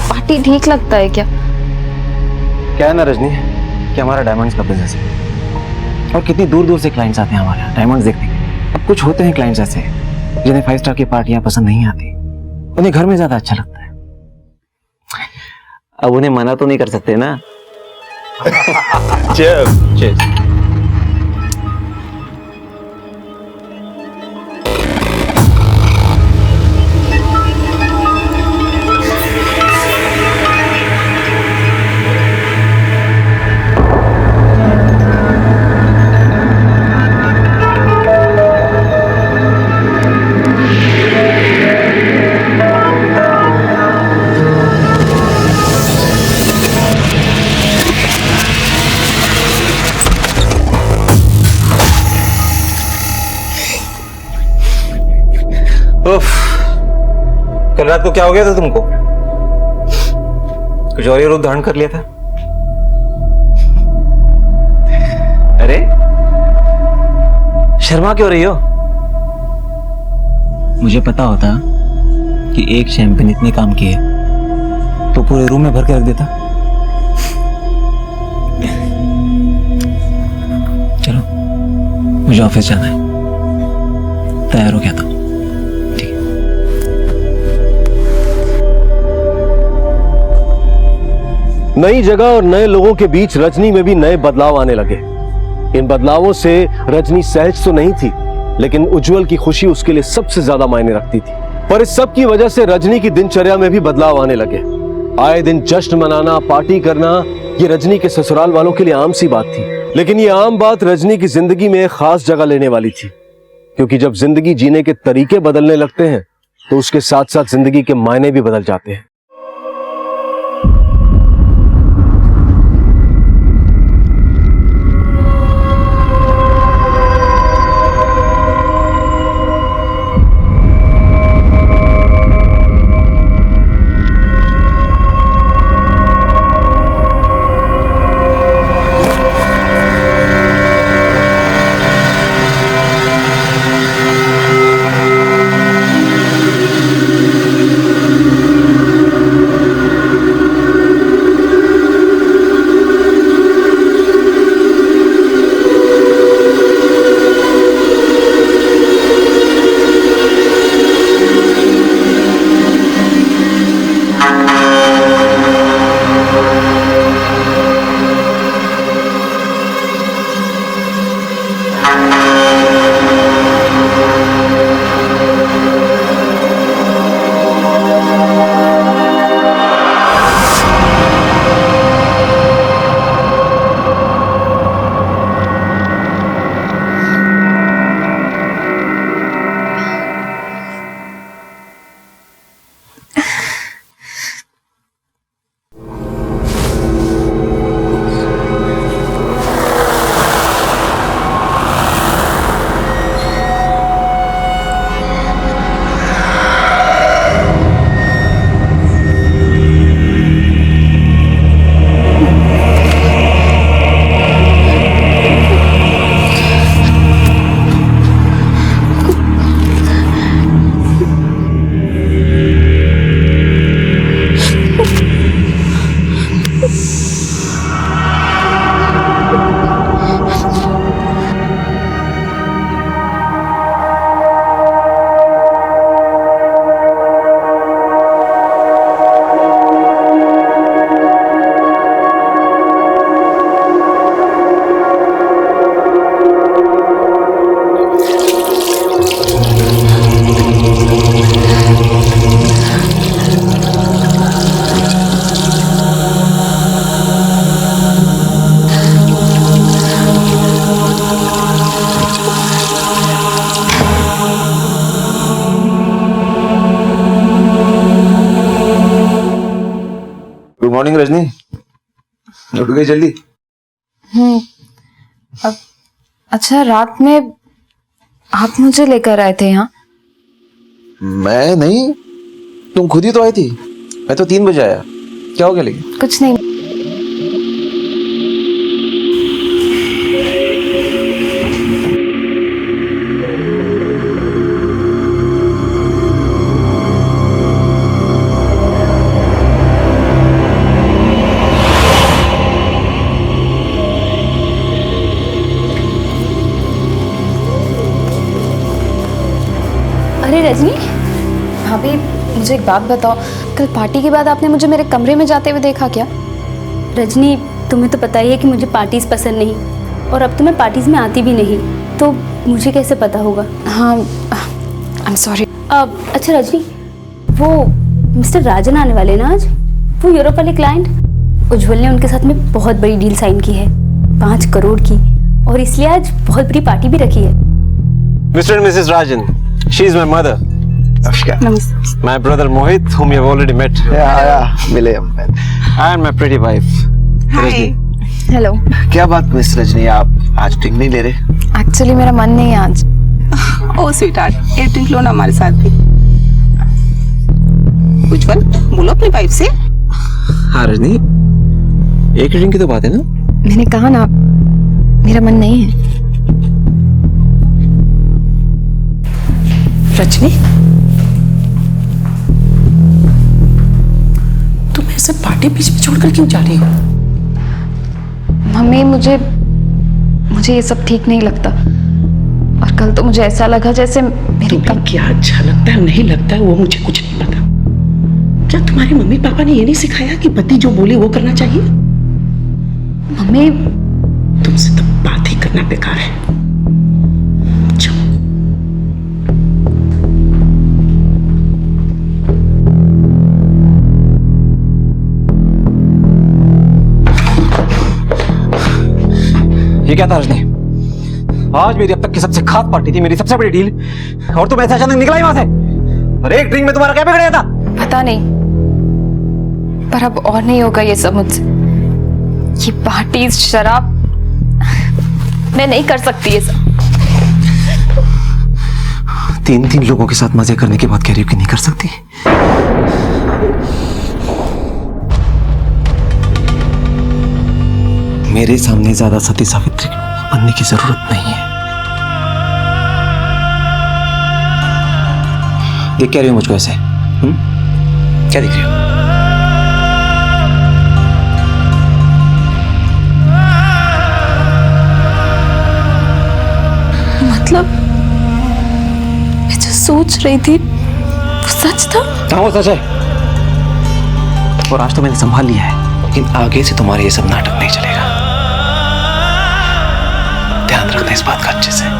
पार्टी ठीक लगता है क्या? क्या है ना रजनी कि हमारा डायमंड्स का बिजनेस है और कितनी दूर दूर से क्लाइंट्स आते हैं हमारे यहाँ डायमंड्स देखने के लिए। अब कुछ होते हैं क्लाइंट्स ऐसे जिन्हें 5 स्टार की पार्टियां पसंद नहीं आती, उन्हें घर में ज्यादा अच्छा लगता है। अब उन्हें मना तो नहीं कर सकते ना। Cheers. कल रात को क्या हो गया था तुमको? कुछ और ही रूप धारण कर लिया था? अरे शर्मा क्यों रही हो? मुझे पता होता कि एक शैंपेन इतने काम किए तो पूरे रूम में भर के रख देता। चलो मुझे ऑफिस जाना है, तैयार हो गया था। नई जगह और नए लोगों के बीच रजनी में भी नए बदलाव आने लगे। इन बदलावों से रजनी सहज तो नहीं थी, लेकिन उज्जवल की खुशी उसके लिए सबसे ज्यादा मायने रखती थी। पर इस सब की वजह से रजनी की दिनचर्या में भी बदलाव आने लगे। आए दिन जश्न मनाना, पार्टी करना, ये रजनी के ससुराल वालों के लिए आम सी बात थी। लेकिन ये आम बात रजनी की जिंदगी में एक खास जगह लेने वाली थी, क्योंकि जब जिंदगी जीने के तरीके बदलने लगते हैं तो उसके साथ साथ जिंदगी के मायने भी बदल जाते हैं। मॉर्निंग रजनी, उठ गई जल्दी? अब अच्छा, रात में आप मुझे लेकर आए थे यहाँ? मैं नहीं, तुम खुद ही तो आई थी। मैं तो 3 बजे आया। क्या हो गया? लेकिन कुछ नहीं। अरे रजनी, भाभी मुझे एक बात बताओ, कल पार्टी के बाद आपने मुझे मेरे कमरे में जाते हुए देखा क्या? रजनी, तुम्हें तो पता ही है कि मुझे पार्टीज पसंद नहीं, और अब तो मैं पार्टीज में आती भी नहीं, तो मुझे कैसे पता होगा? हाँ, आई एम सॉरी। अच्छा रजनी, वो मिस्टर राजन आने वाले ना आज, वो यूरोप वाले क्लाइंट, उज्जवल ने उनके साथ में बहुत बड़ी डील साइन की है, 5 करोड़ की, और इसलिए आज बहुत बड़ी पार्टी भी रखी है। Mister and Mrs Rajan, she is my mother. नमस्ते। My brother Mohit, whom you have already met. मिले हम। And my pretty wife, Rajni. Hello. क्या बात मिस रजनी, आप आज ड्रिंक नहीं ले रहे? एक्चुअली मेरा मन नहीं है आज। ओ स्वीटहार्ट, एक ड्रिंक लो ना हमारे साथ भी। उज्जवल, बोलो अपनी वाइफ से। हाँ रजनी, एक ड्रिंक की तो बात है ना? मैंने कहा ना, मेरा मन नहीं है। रजनी, तुम ऐसे पार्टी बीच में छोड़कर क्यों जा रही हो? मम्मी, मुझे ये सब ठीक नहीं लगता, और कल तो मुझे ऐसा लगा जैसे मेरे क्या अच्छा लगता है नहीं लगता है वो मुझे कुछ नहीं पता। क्या तुम्हारे मम्मी पापा ने ये नहीं सिखाया कि पति जो बोले वो करना चाहिए? मम्मी, तुमसे तो बात ही करना बेकार है। ये क्या था रजनी? आज मेरी अब तक की सबसे खास पार्टी थी, मेरी सबसे बड़ी डील, और तुम ऐसे अचानक निकला ही वहां से। और एक ड्रिंक में तुम्हारा क्या बिगड़ था? पता नहीं, पर अब और नहीं होगा ये सब मुझसे। ये पार्टी, शराब, मैं नहीं कर सकती ये सब। 3 लोगों के साथ मजे करने के बाद कह रही हो कि नहीं कर सकती? मेरे सामने ज्यादा सती सावित्री बनने की जरूरत नहीं है। देख क्या रही हो मुझको ऐसे? क्या देख रही हो? मतलब मैं जो सोच रही थी वो सच था? हाँ वो सच है, और आज तो मैंने संभाल लिया है, लेकिन आगे से तुम्हारे ये सब नाटक नहीं चलेगा। ध्यान रखना इस बात का अच्छे से।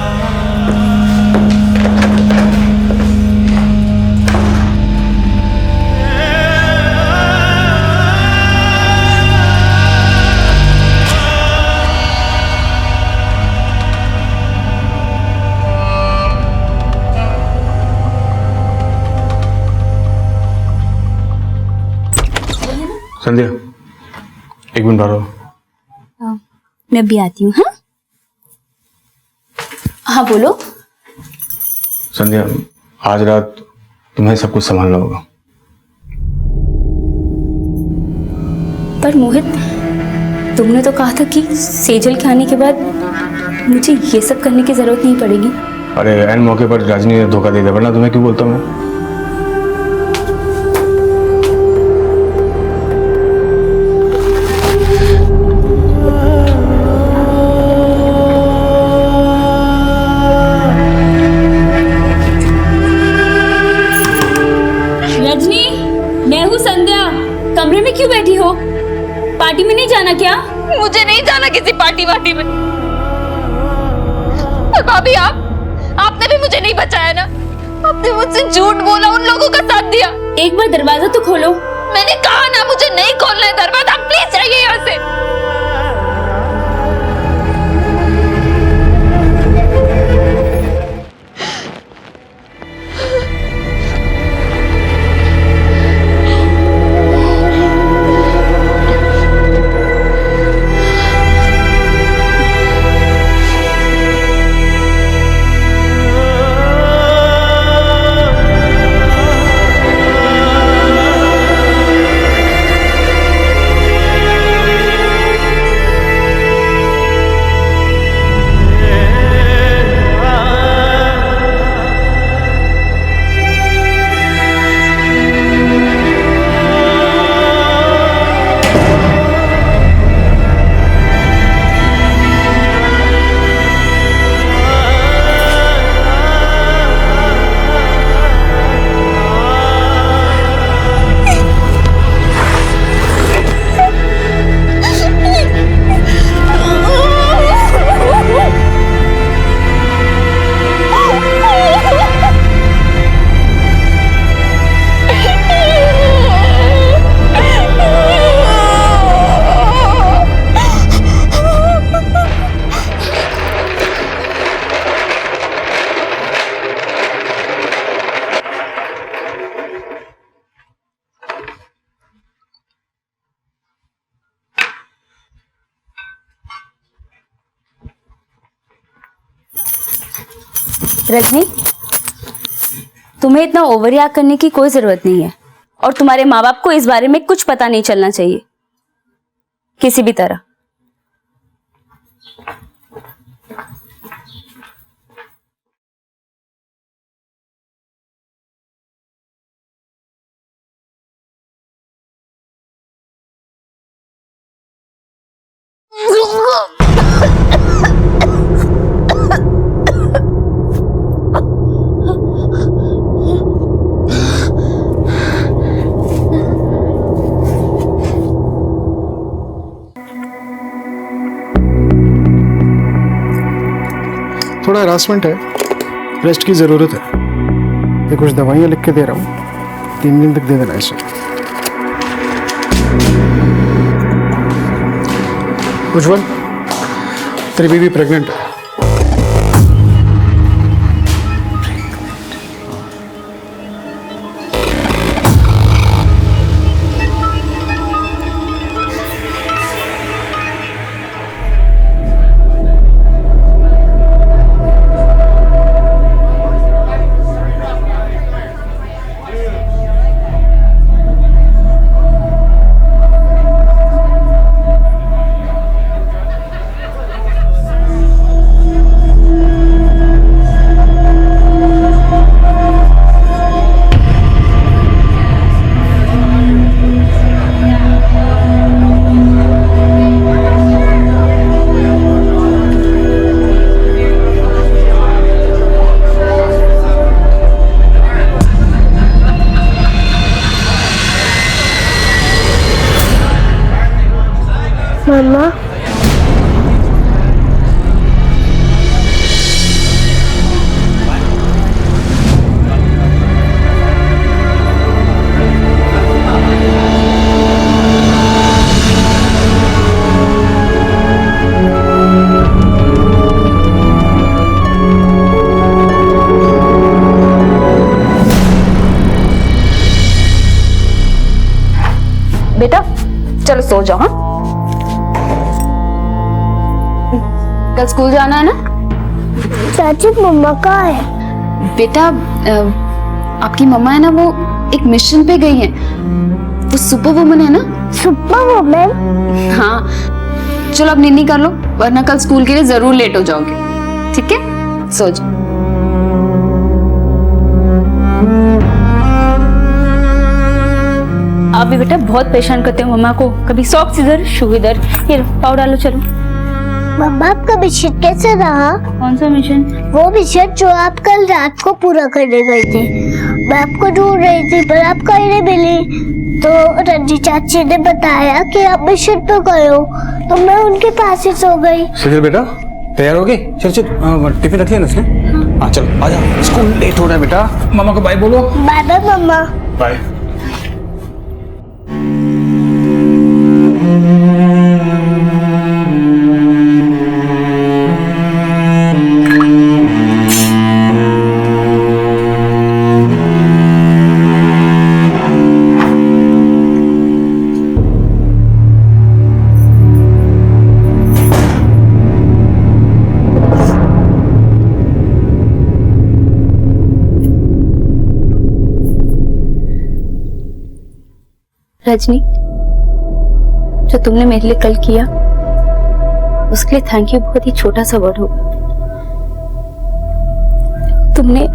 संध्या, 1 मिनट बाहर आओ। मैं भी आती हूँ। हाँ हाँ बोलो। संध्या, आज रात तुम्हें सब कुछ संभालना होगा। पर मोहित, तुमने तो कहा था कि सेजल के आने के बाद मुझे ये सब करने की जरूरत नहीं पड़ेगी। अरे एन मौके पर रजनी ने धोखा दे दिया, वरना तुम्हें क्यों बोलता मैं? कमरे में क्यों बैठी हो? पार्टी में नहीं जाना क्या? मुझे नहीं जाना किसी पार्टी वार्टी में। और भाभी, आपने भी मुझे नहीं बचाया ना। आपने मुझसे झूठ बोला, उन लोगों का साथ दिया। एक बार दरवाजा तो खोलो। मैंने कहा ना, मुझे नहीं खोलना है दरवाजा। प्लीज जाइए यहाँ से। रजनी, तुम्हें इतना ओवर रिएक्ट करने की कोई जरूरत नहीं है और तुम्हारे माँ बाप को इस बारे में कुछ पता नहीं चलना चाहिए किसी भी तरह। थोड़ा हरासमेंट है, रेस्ट की ज़रूरत है। ये कुछ दवाइयाँ लिख के दे रहा हूँ, 3 दिन तक दे देना इसे। उज्जवल, तेरी बीवी प्रेग्नेंट है। मम्मा, बेटा चलो सो जाओ। हाँ, कल स्कूल जाना है ना? चाची मम्मा कहाँ है? बेटा आपकी मम्मा है ना, वो एक मिशन पे गई है। वो सुपर वुमन है ना। Super woman? हाँ, चलो अब नींद कर लो वरना कल स्कूल के लिए जरूर लेट हो जाओगे। ठीक है, सो जाओ। आप भी बेटा बहुत परेशान करते हो मम्मा को, कभी सॉक्स इधर शू इधर। ये पाव डालो चलो। मम्मा, आपका मिशन कैसे रहा? कौन सा मिशन? वो मिशन जो आप कल रात को पूरा करने गए थे। मैं आपको ढूंढ रही थी पर आप कहीं नहीं मिली, तो रंजी चाची ने बताया कि आप मिशन पे गए हो, तो मैं उनके पास ही सो गई। सुशील बेटा तैयार हो गई? चल चल, टिफिन रख लिया ना उसने? हाँ चल आजा, स्कूल लेट हो रहा है बेटा। मामा को बाय बोलो। बाय बाय मम्मा। बाय। रजनी, जो तुमने मेरे लिए कल किया उसके लिए थैंक यू बहुत ही छोटा सा वर्ड होगा। तुमने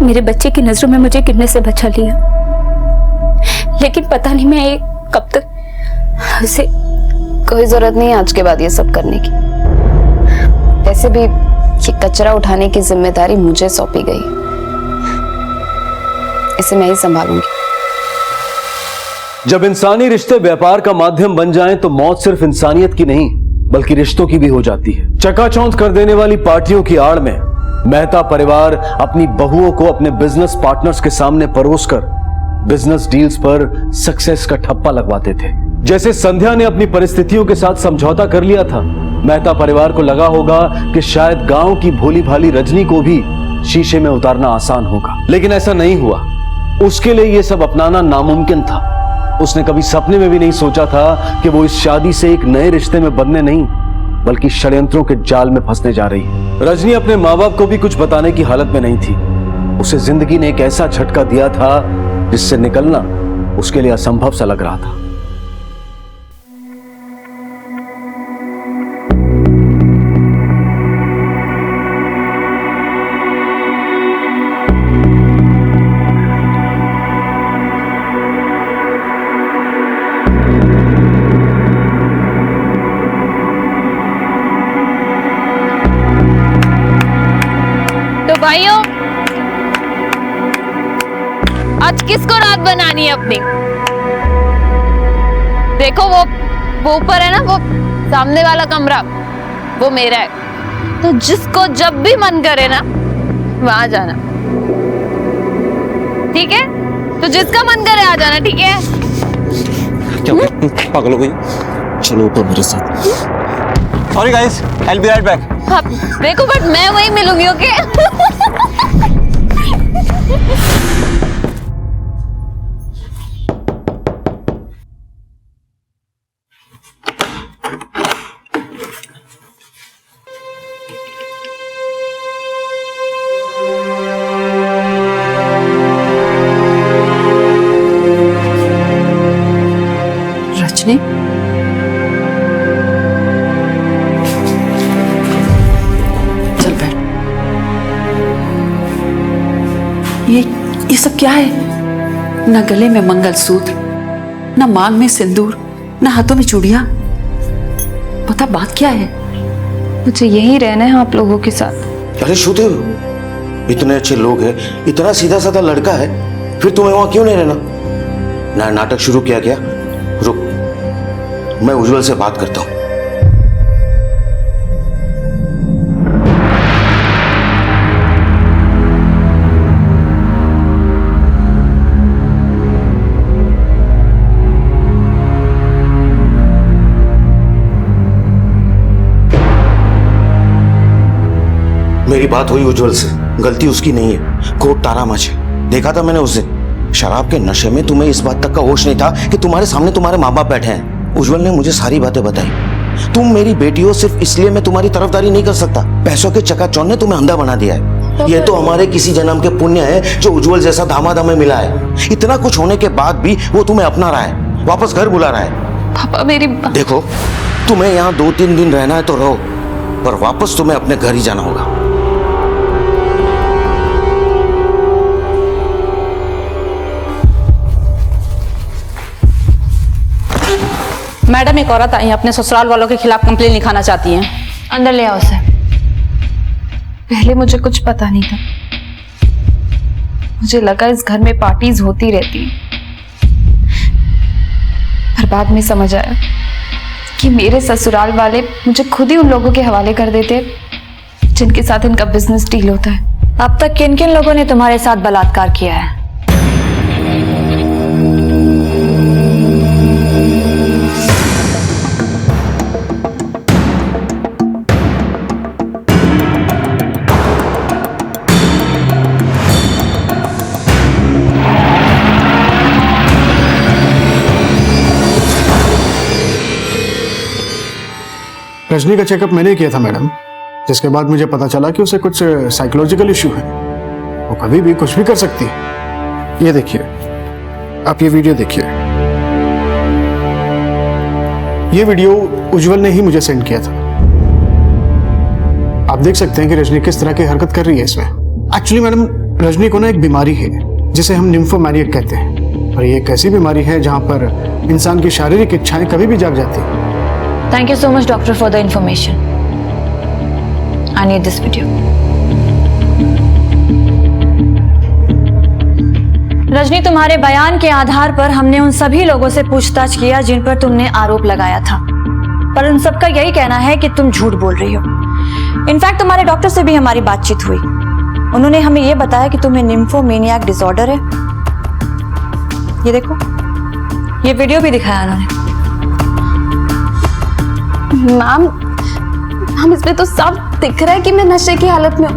मेरे बच्चे की नजरों में मुझे गिरने से बचा लिया, लेकिन पता नहीं मैं कब तक उसे। कोई जरूरत नहीं है आज के बाद ये सब करने की। वैसे भी ये कचरा उठाने की जिम्मेदारी मुझे सौंपी गई, इसे मैं ही संभालूंगी। जब इंसानी रिश्ते व्यापार का माध्यम बन जाएं तो मौत सिर्फ इंसानियत की नहीं बल्कि रिश्तों की भी हो जाती है। चकाचौंध कर देने वाली पार्टियों की आड़ में मेहता परिवार अपनी बहुओं को अपने बिजनेस पार्टनर्स के सामने परोसकर बिजनेस डील्स पर सक्सेस का ठप्पा लगवाते थे। जैसे संध्या ने अपनी परिस्थितियों के साथ समझौता कर लिया था, मेहता परिवार को लगा होगा कि शायद गांव की भोली भाली रजनी को भी शीशे में उतारना आसान होगा, लेकिन ऐसा नहीं हुआ। उसके लिए यह सब अपनाना नामुमकिन था। उसने कभी सपने में भी नहीं सोचा था कि वो इस शादी से एक नए रिश्ते में बंधने नहीं बल्कि षड्यंत्रों के जाल में फंसने जा रही है। रजनी अपने माँ बाप को भी कुछ बताने की हालत में नहीं थी। उसे जिंदगी ने एक ऐसा झटका दिया था जिससे निकलना उसके लिए असंभव सा लग रहा था। तो भाइयों, आज किसको रात बनानी है अपनी? देखो वो ऊपर है ना, वो सामने वाला कमरा, वो मेरा है। तो जिसको जब भी मन करे ना वहां जाना, ठीक है? तो जिसका मन करे आ जाना, ठीक है? क्या पागल हो गई? चलो ऊपर मेरे साथ। Sorry guys, I will be right back. हाँ, देखो बट मैं वहीं मिलूंगी, ओके? रजनी, चल बैठ। ये सब क्या है? ना गले में मंगलसूत्र, ना मांग में सिंदूर, ना हाथों में चूड़ियां। बता बात क्या है? मुझे यही रहना है आप लोगों के साथ। अरे श्रुति, इतने अच्छे लोग हैं, इतना सीधा साधा लड़का है, फिर तुम्हें वहां क्यों नहीं रहना? ना नाटक शुरू किया क्या? रुक, मैं उज्जवल से बात करता हूं। मेरी बात हुई उज्जवल से, गलती उसकी नहीं है। कोट तारा मचे देखा था मैंने उस दिन। शराब के नशे में तुम्हें इस बात तक का होश नहीं था कि तुम्हारे सामने तुम्हारे माँ बाप बैठे हैं। उज्जवल ने मुझे सारी बातें बताई। तुम मेरी बेटी हो, सिर्फ इसलिए मैं तुम्हारी तरफदारी नहीं कर सकता। पैसों के चकाचौंध ने तुम्हें अंधा बना दिया है। ये तो हमारे किसी जन्म के पुण्य है जो उज्जवल जैसा दामाद हमें मिला है। इतना कुछ होने के बाद भी वो तुम्हें अपना रहा है, वापस घर बुला रहा है। पापा मेरी देखो, तुम्हें यहाँ 2-3 दिन रहना है तो रहो, पर वापस तुम्हें अपने घर ही जाना होगा। मैडम, एक औरत आई है, अपने ससुराल वालों के खिलाफ कंप्लेन लिखाना चाहती हैं। अंदर ले आओ उसे। पहले मुझे कुछ पता नहीं था। मुझे लगा इस घर में पार्टीज होती रहती हैं, पर बाद में समझ आया कि मेरे ससुराल वाले मुझे खुद ही उन लोगों के हवाले कर देते जिनके साथ इनका बिजनेस डील होता है। अब तक किन किन लोगों ने तुम्हारे साथ बलात्कार किया है? रजनी का चेकअप मैंने किया था मैडम, जिसके बाद मुझे पता चला कि उसे कुछ साइकोलॉजिकल इश्यू है। वो कभी भी कुछ भी कर सकती है। ये देखिए, आप ये वीडियो देखिए। ये वीडियो उज्जवल ने ही मुझे सेंड किया था। आप देख सकते हैं कि रजनी किस तरह की हरकत कर रही है इसमें। एक्चुअली मैडम, रजनी को ना एक बीमारी है जिसे हम निम्फोमैनिक कहते हैं, और ये एक ऐसी बीमारी है जहां पर इंसान की शारीरिक इच्छाएं कभी भी जाग जाती हैं। Thank you so much, doctor, for the information. I need this video. Rajni, तुम्हारे बयान के आधार पर हमने उन सभी लोगों से पूछताछ किया जिन पर तुमने आरोप लगाया था, पर उन सबका यही कहना है कि तुम झूठ बोल रही हो। इनफैक्ट तुम्हारे डॉक्टर से भी हमारी बातचीत हुई। उन्होंने हमें यह बताया कि तुम्हें निम्फोमेनियाक डिसऑर्डर है। ये देखो, ये वीडियो भी दिखाया उन्होंने। मैम, इसमें तो साफ दिख रहा है कि मैं नशे की हालत में हूं।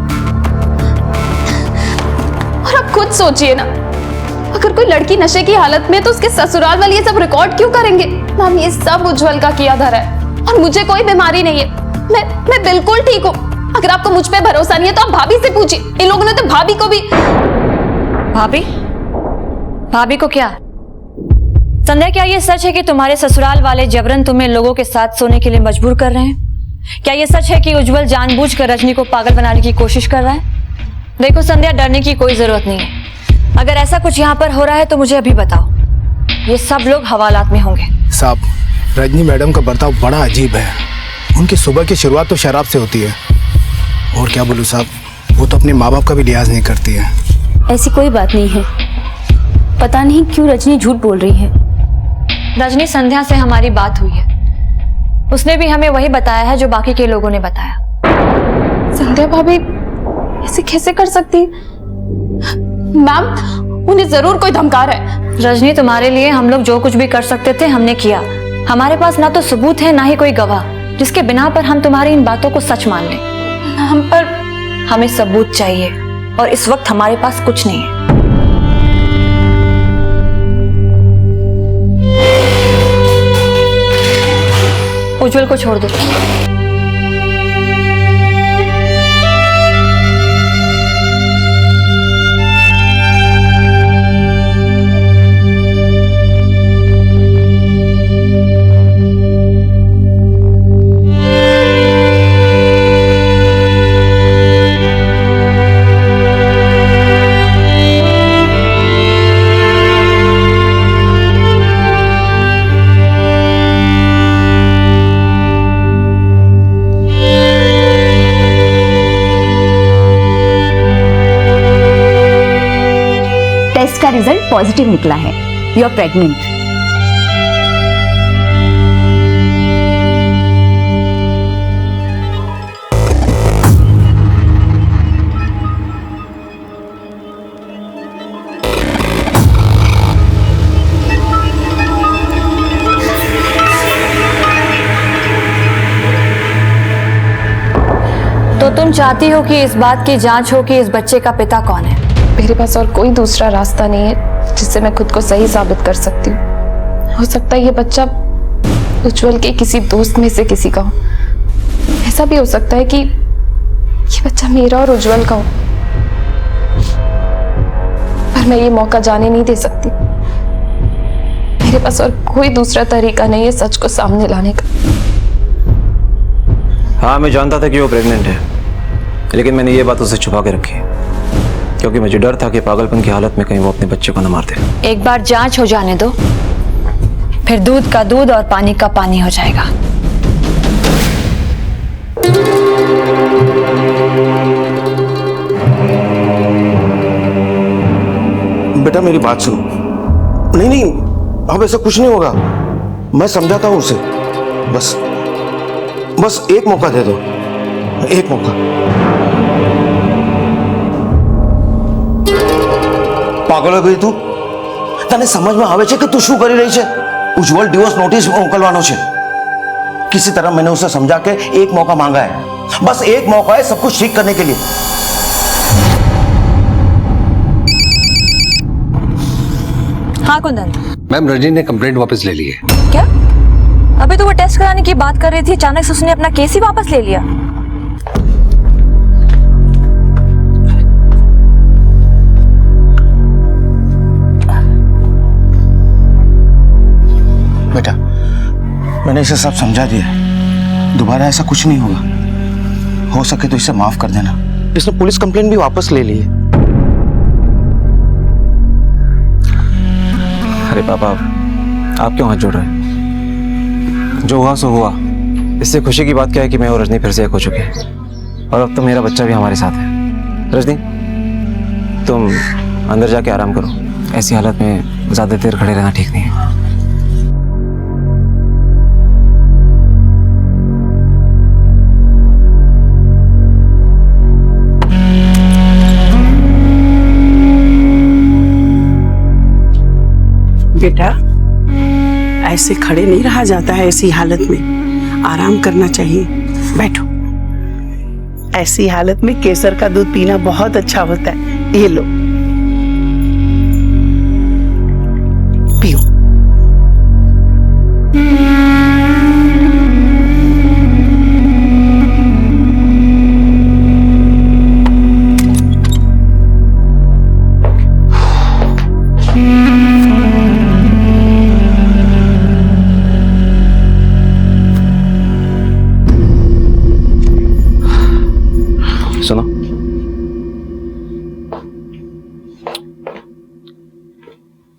और आप खुद सोचिए ना, अगर कोई लड़की नशे की हालत में तो उसके ससुराल वाले ये सब रिकॉर्ड क्यों करेंगे? मैम, ये सब उज्जवल का किया धरा है और मुझे कोई बीमारी नहीं है। मैं बिल्कुल ठीक हूँ। अगर आपको मुझ पे भरोसा नहीं है तो आप भाभी से पूछिए। इन लोगों ने तो भाभी को भी। भाभी? भाभी को क्या? संध्या, क्या ये सच है कि तुम्हारे ससुराल वाले जबरन तुम्हें लोगों के साथ सोने के लिए मजबूर कर रहे हैं? क्या ये सच है कि उज्जवल जानबूझकर रजनी को पागल बनाने की कोशिश कर रहा है? देखो संध्या, डरने की कोई जरूरत नहीं है। अगर ऐसा कुछ यहाँ पर हो रहा है तो मुझे अभी बताओ। ये सब लोग हवालात में होंगे। साहब, रजनी मैडम का बर्ताव बड़ा अजीब है। उनकी सुबह की शुरुआत तो शराब से होती है, और क्या बोलूं साहब, वो तो अपने माँ बाप का भी लिहाज नहीं करती है। ऐसी कोई बात नहीं है। पता नहीं क्यों रजनी झूठ बोल रही है। रजनी, संध्या से हमारी बात हुई है। उसने भी हमें वही बताया है जो बाकी के लोगों ने बताया। संध्या भाभी ऐसे कैसे कर सकती? मैम, उन्हें जरूर कोई धमका रहा है। रजनी, तुम्हारे लिए हम लोग जो कुछ भी कर सकते थे हमने किया। हमारे पास ना तो सबूत है ना ही कोई गवाह जिसके बिना पर हम तुम्हारी इन बातों को सच मान लें। हम पर हमें सबूत चाहिए और इस वक्त हमारे पास कुछ नहीं है। उज्जवल को छोड़ दो। टेस्ट का रिजल्ट पॉजिटिव निकला है। You are pregnant. तो तुम चाहती हो कि इस बात की जांच हो कि इस बच्चे का पिता कौन है? मेरे पास और कोई दूसरा रास्ता नहीं है जिससे मैं खुद को सही साबित कर सकती हूँ। हो सकता है ये बच्चा उज्जवल के किसी दोस्त में से किसी का हो। ऐसा भी हो सकता है कि ये बच्चा मेरा और उज्जवल का हो, पर मैं ये मौका जाने नहीं दे सकती। मेरे पास और कोई दूसरा तरीका नहीं है सच को सामने लाने का। हाँ, मैं जानता था कि वो प्रेग्नेंट है, लेकिन मैंने ये बात उससे छुपा के रखी क्योंकि मुझे डर था कि पागलपन की हालत में कहीं वो अपने बच्चे को न मार दे। एक बार जांच हो जाने दो, फिर दूध का दूध और पानी का पानी हो जाएगा। बेटा मेरी बात सुनो। नहीं नहीं, अब ऐसा कुछ नहीं होगा। मैं समझाता हूं उसे। बस एक मौका दे दो, एक मौका। पागल हो गई તું? તને સમજમાં આવે છે કે તું શું કરી રહી છે? ઉજ્જવલ ડિવોર્સ નોટિસ મોકલવાનો છે। किसी तरह मैंने उसे समझा के एक मौका मांगा है। बस एक मौका है सब कुछ ठीक करने के लिए। हाँ कुंदन। मैम, रजनी ने कंप्लेंट वापस ले ली है। क्या? अभी तो वो टेस्ट कराने की बात कर रही थी, अचानक से उसने अपना केस ही वापस ले लिया। बेटा, मैंने इसे सब समझा दिया। दोबारा ऐसा कुछ नहीं होगा। हो सके तो इसे माफ कर देना। इसने पुलिस कंप्लेंट भी वापस ले ली है। अरे पापा, आप क्यों हाथ जोड़ रहे हैं? जो हुआ सो हुआ। इससे खुशी की बात क्या है कि मैं और रजनी फिर से एक हो चुके हैं, और अब तो मेरा बच्चा भी हमारे साथ है। रजनी, तुम अंदर जाके आराम करो। ऐसी हालत में ज्यादा देर खड़े रहना ठीक नहीं है। बेटा, ऐसे खड़े नहीं रहा जाता है। ऐसी हालत में आराम करना चाहिए। बैठो। ऐसी हालत में केसर का दूध पीना बहुत अच्छा होता है। ये लो, पियो। सुनो,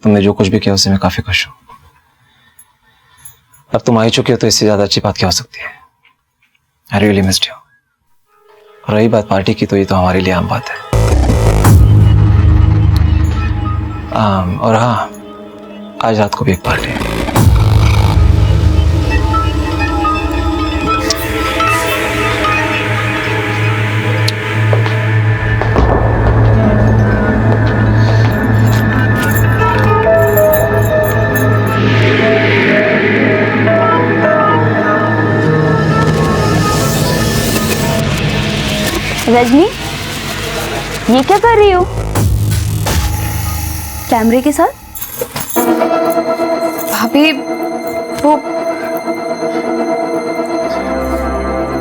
तुमने जो कुछ भी किया उससे मैं काफी खुश हूं। अब तुम आ ही चुके हो तो इससे ज्यादा अच्छी बात क्या हो सकती है। I really missed you. रही बात पार्टी की, तो ये तो हमारे लिए आम बात है। और हाँ, आज रात को भी एक पार्टी है। रजनी, ये क्या कर रही हो कैमरे के साथ? भाभी, वो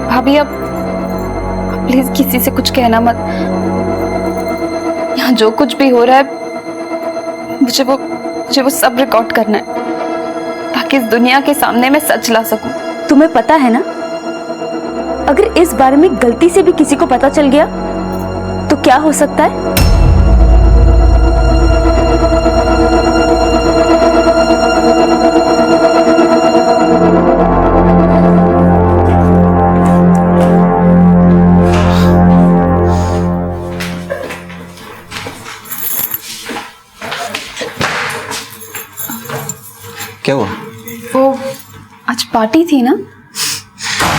भाभी अब प्लीज किसी से कुछ कहना मत। यहाँ जो कुछ भी हो रहा है मुझे वो सब रिकॉर्ड करना है ताकि इस दुनिया के सामने मैं सच ला सकूं। तुम्हें पता है ना, अगर इस बारे में गलती से भी किसी को पता चल गया तो क्या हो सकता है? क्या हुआ? वो आज पार्टी थी ना?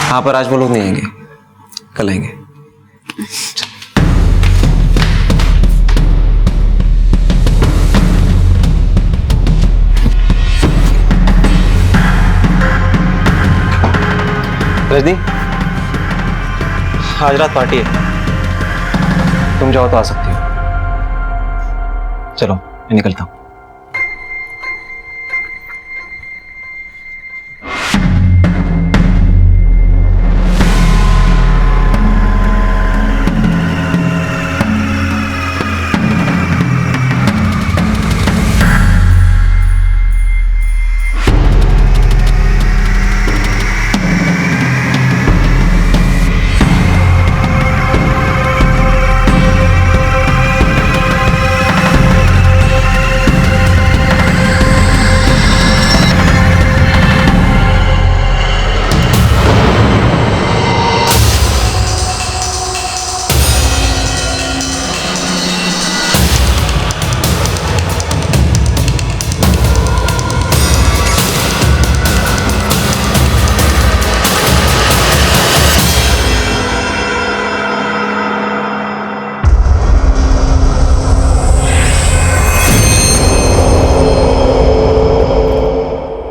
हाँ, पर आज वो लोग नहीं आएंगे, कल आएंगे। रजनी, आज रात पार्टी है, तुम जाओ तो आ सकती हो। चलो मैं निकलता हूं।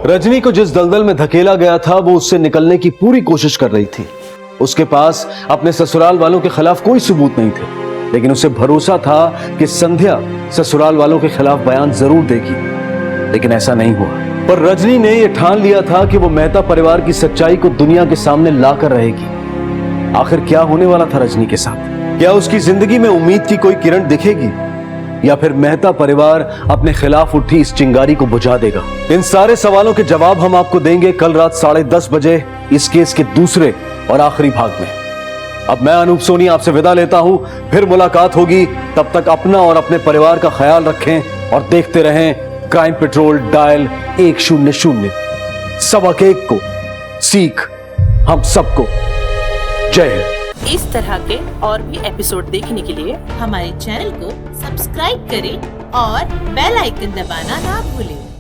रजनी को जिस दलदल में धकेला गया था वो उससे निकलने की पूरी कोशिश कर रही थी। उसके पास अपने ससुराल वालों के खिलाफ कोई सबूत नहीं थे, लेकिन उसे भरोसा था कि संध्या ससुराल वालों के खिलाफ बयान जरूर देगी, लेकिन ऐसा नहीं हुआ। पर रजनी ने यह ठान लिया था कि वो मेहता परिवार की सच्चाई को दुनिया के सामने लाकर रहेगी। आखिर क्या होने वाला था रजनी के साथ? क्या उसकी जिंदगी में उम्मीद की कोई किरण दिखेगी, या फिर मेहता परिवार अपने खिलाफ उठी इस चिंगारी को बुझा देगा? इन सारे सवालों के जवाब हम आपको देंगे कल रात 10:30 बजे इस केस के दूसरे और आखिरी भाग में। अब मैं अनूप सोनी आपसे विदा लेता हूं, फिर मुलाकात होगी। तब तक अपना और अपने परिवार का ख्याल रखें और देखते रहें क्राइम पेट्रोल डायल 100। 1:15 को सीख हम सबको। जय हिंद। इस तरह के और भी एपिसोड देखने के लिए हमारे चैनल को सब्सक्राइब करें और बेल आइकन दबाना ना भूलें।